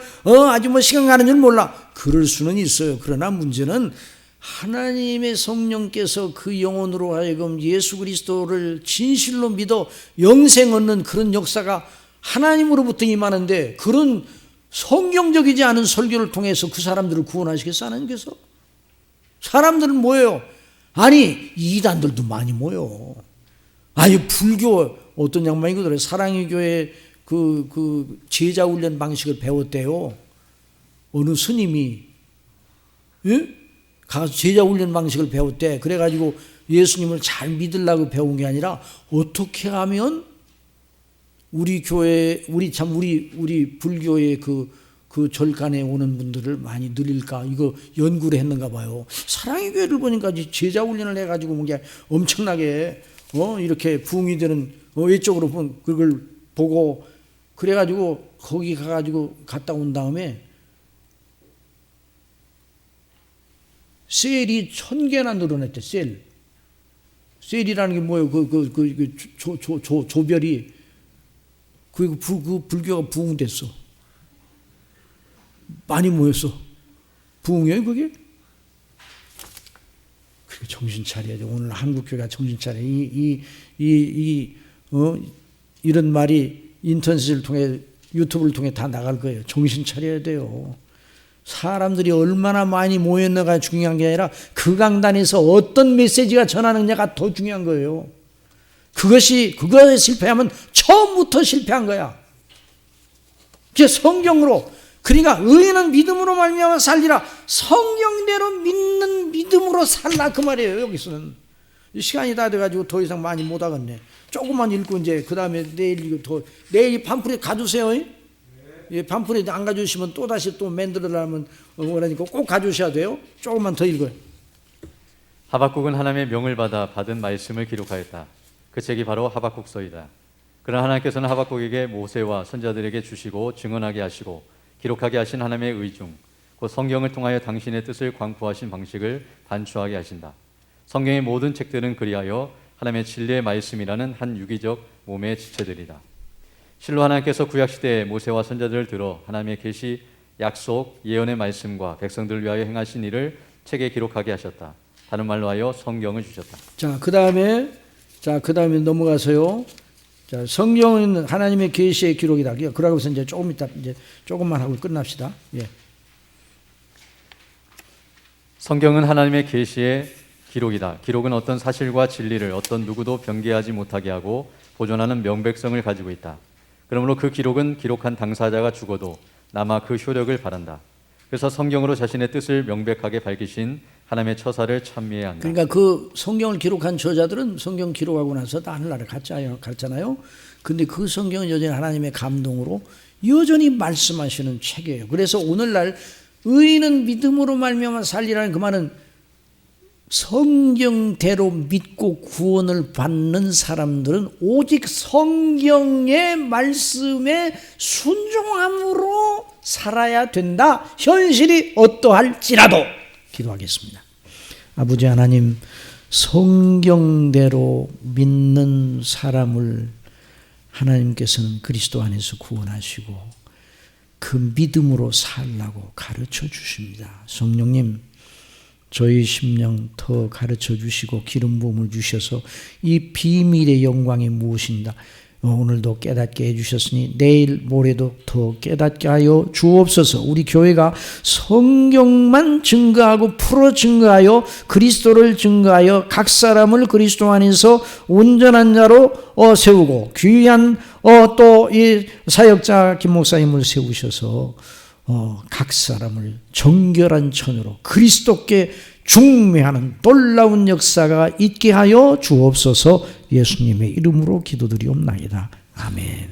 Speaker 1: 아주 시간 가는 줄 몰라. 그럴 수는 있어요. 그러나 문제는 하나님의 성령께서 그 영혼으로 하여금 예수 그리스도를 진실로 믿어 영생 얻는 그런 역사가 하나님으로부터 임하는데, 그런 성경적이지 않은 설교를 통해서 그 사람들을 구원하시겠어? 하나님께서? 사람들은 뭐예요? 이단들도 많이 모여. 불교 어떤 양반이 그러더래요. 사랑의 교회 그 제자 훈련 방식을 배웠대요. 어느 스님이 가서 제자 훈련 방식을 배웠대. 그래가지고 예수님을 잘 믿으려고 배운 게 아니라 어떻게 하면 우리 교회, 우리 불교의 그 절간에 오는 분들을 많이 늘릴까, 이거 연구를 했는가 봐요. 사랑의 교회를 보니까 제자 훈련을 해가지고 뭔가 엄청나게 이렇게 부흥이 되는 외적으로 그걸 보고, 그래가지고 거기 가가지고 갔다 온 다음에 셀이 1000개나 늘어났대. 셀이라는 게 뭐예요? 조별이 그 불교가 부흥됐어. 많이 모였어. 부흥이에요, 그게? 그리고 정신 차려야죠. 오늘 한국교회가 정신 차려. 이런 말이 인터넷을 통해, 유튜브를 통해 다 나갈 거예요. 정신 차려야 돼요. 사람들이 얼마나 많이 모였는가 중요한 게 아니라 그 강단에서 어떤 메시지가 전하느냐가 더 중요한 거예요. 그거에 실패하면 처음부터 실패한 거야. 그게 성경으로. 그러니까 의인은 믿음으로 말미암아 살리라. 성경대로 믿는 믿음으로 살라, 그 말이에요. 여기서는 시간이 다 돼가지고 더 이상 많이 못 하겠네. 조금만 읽고 이제 그 다음에 내일 판프렛 가주세요. 반풀이 안 가져오시면 또 다시 또 만들어라면 그러니까 꼭 가져오셔야 돼요. 조금만 더 읽어요.
Speaker 2: 하박국은 하나님의 명을 받아 받은 말씀을 기록하였다. 그 책이 바로 하박국서이다. 그러나 하나님께서는 하박국에게 모세와 선자들에게 주시고 증언하게 하시고 기록하게 하신 하나님의 의중, 곧 성경을 통하여 당신의 뜻을 광포하신 방식을 반추하게 하신다. 성경의 모든 책들은 그리하여 하나님의 진리의 말씀이라는 한 유기적 몸의 지체들이다. 실로 하나님께서 구약시대에 모세와 선자들을 들어 하나님의 계시, 약속, 예언의 말씀과 백성들을 위하여 행하신 일을 책에 기록하게 하셨다. 다른 말로 하여 성경을 주셨다.
Speaker 1: 그 다음에 넘어가서요. 자, 성경은 하나님의 계시의 기록이다. 그러고서 이제 조금 이따 이제 조금만 하고 끝납시다. 예.
Speaker 2: 성경은 하나님의 계시의 기록이다. 기록은 어떤 사실과 진리를 어떤 누구도 변개하지 못하게 하고 보존하는 명백성을 가지고 있다. 그러므로 그 기록은 기록한 당사자가 죽어도 남아 그 효력을 발한다. 그래서 성경으로 자신의 뜻을 명백하게 밝히신 하나님의 처사를 찬미해야 한다.
Speaker 1: 그러니까 그 성경을 기록한 저자들은 성경 기록하고 나서 다 하늘나라 갔잖아요. 근데 그 성경은 여전히 하나님의 감동으로 여전히 말씀하시는 책이에요. 그래서 오늘날 의인은 믿음으로 말미암아 살리라는 그 말은 성경대로 믿고 구원을 받는 사람들은 오직 성경의 말씀에 순종함으로 살아야 된다. 현실이 어떠할지라도. 기도하겠습니다. 아버지 하나님, 성경대로 믿는 사람을 하나님께서는 그리스도 안에서 구원하시고 그 믿음으로 살라고 가르쳐 주십니다. 성령님, 저희 심령 더 가르쳐 주시고 기름 부음을 주셔서 이 비밀의 영광이 무엇인가 오늘도 깨닫게 해주셨으니 내일 모레도 더 깨닫게 하여 주옵소서. 우리 교회가 성경만 증거하고 풀어 증거하여 그리스도를 증거하여 각 사람을 그리스도 안에서 온전한 자로 세우고 귀한 또 이 사역자 김 목사님을 세우셔서 각 사람을 정결한 천으로 그리스도께 중매하는 놀라운 역사가 있게 하여 주옵소서. 예수님의 이름으로 기도드리옵나이다. 아멘.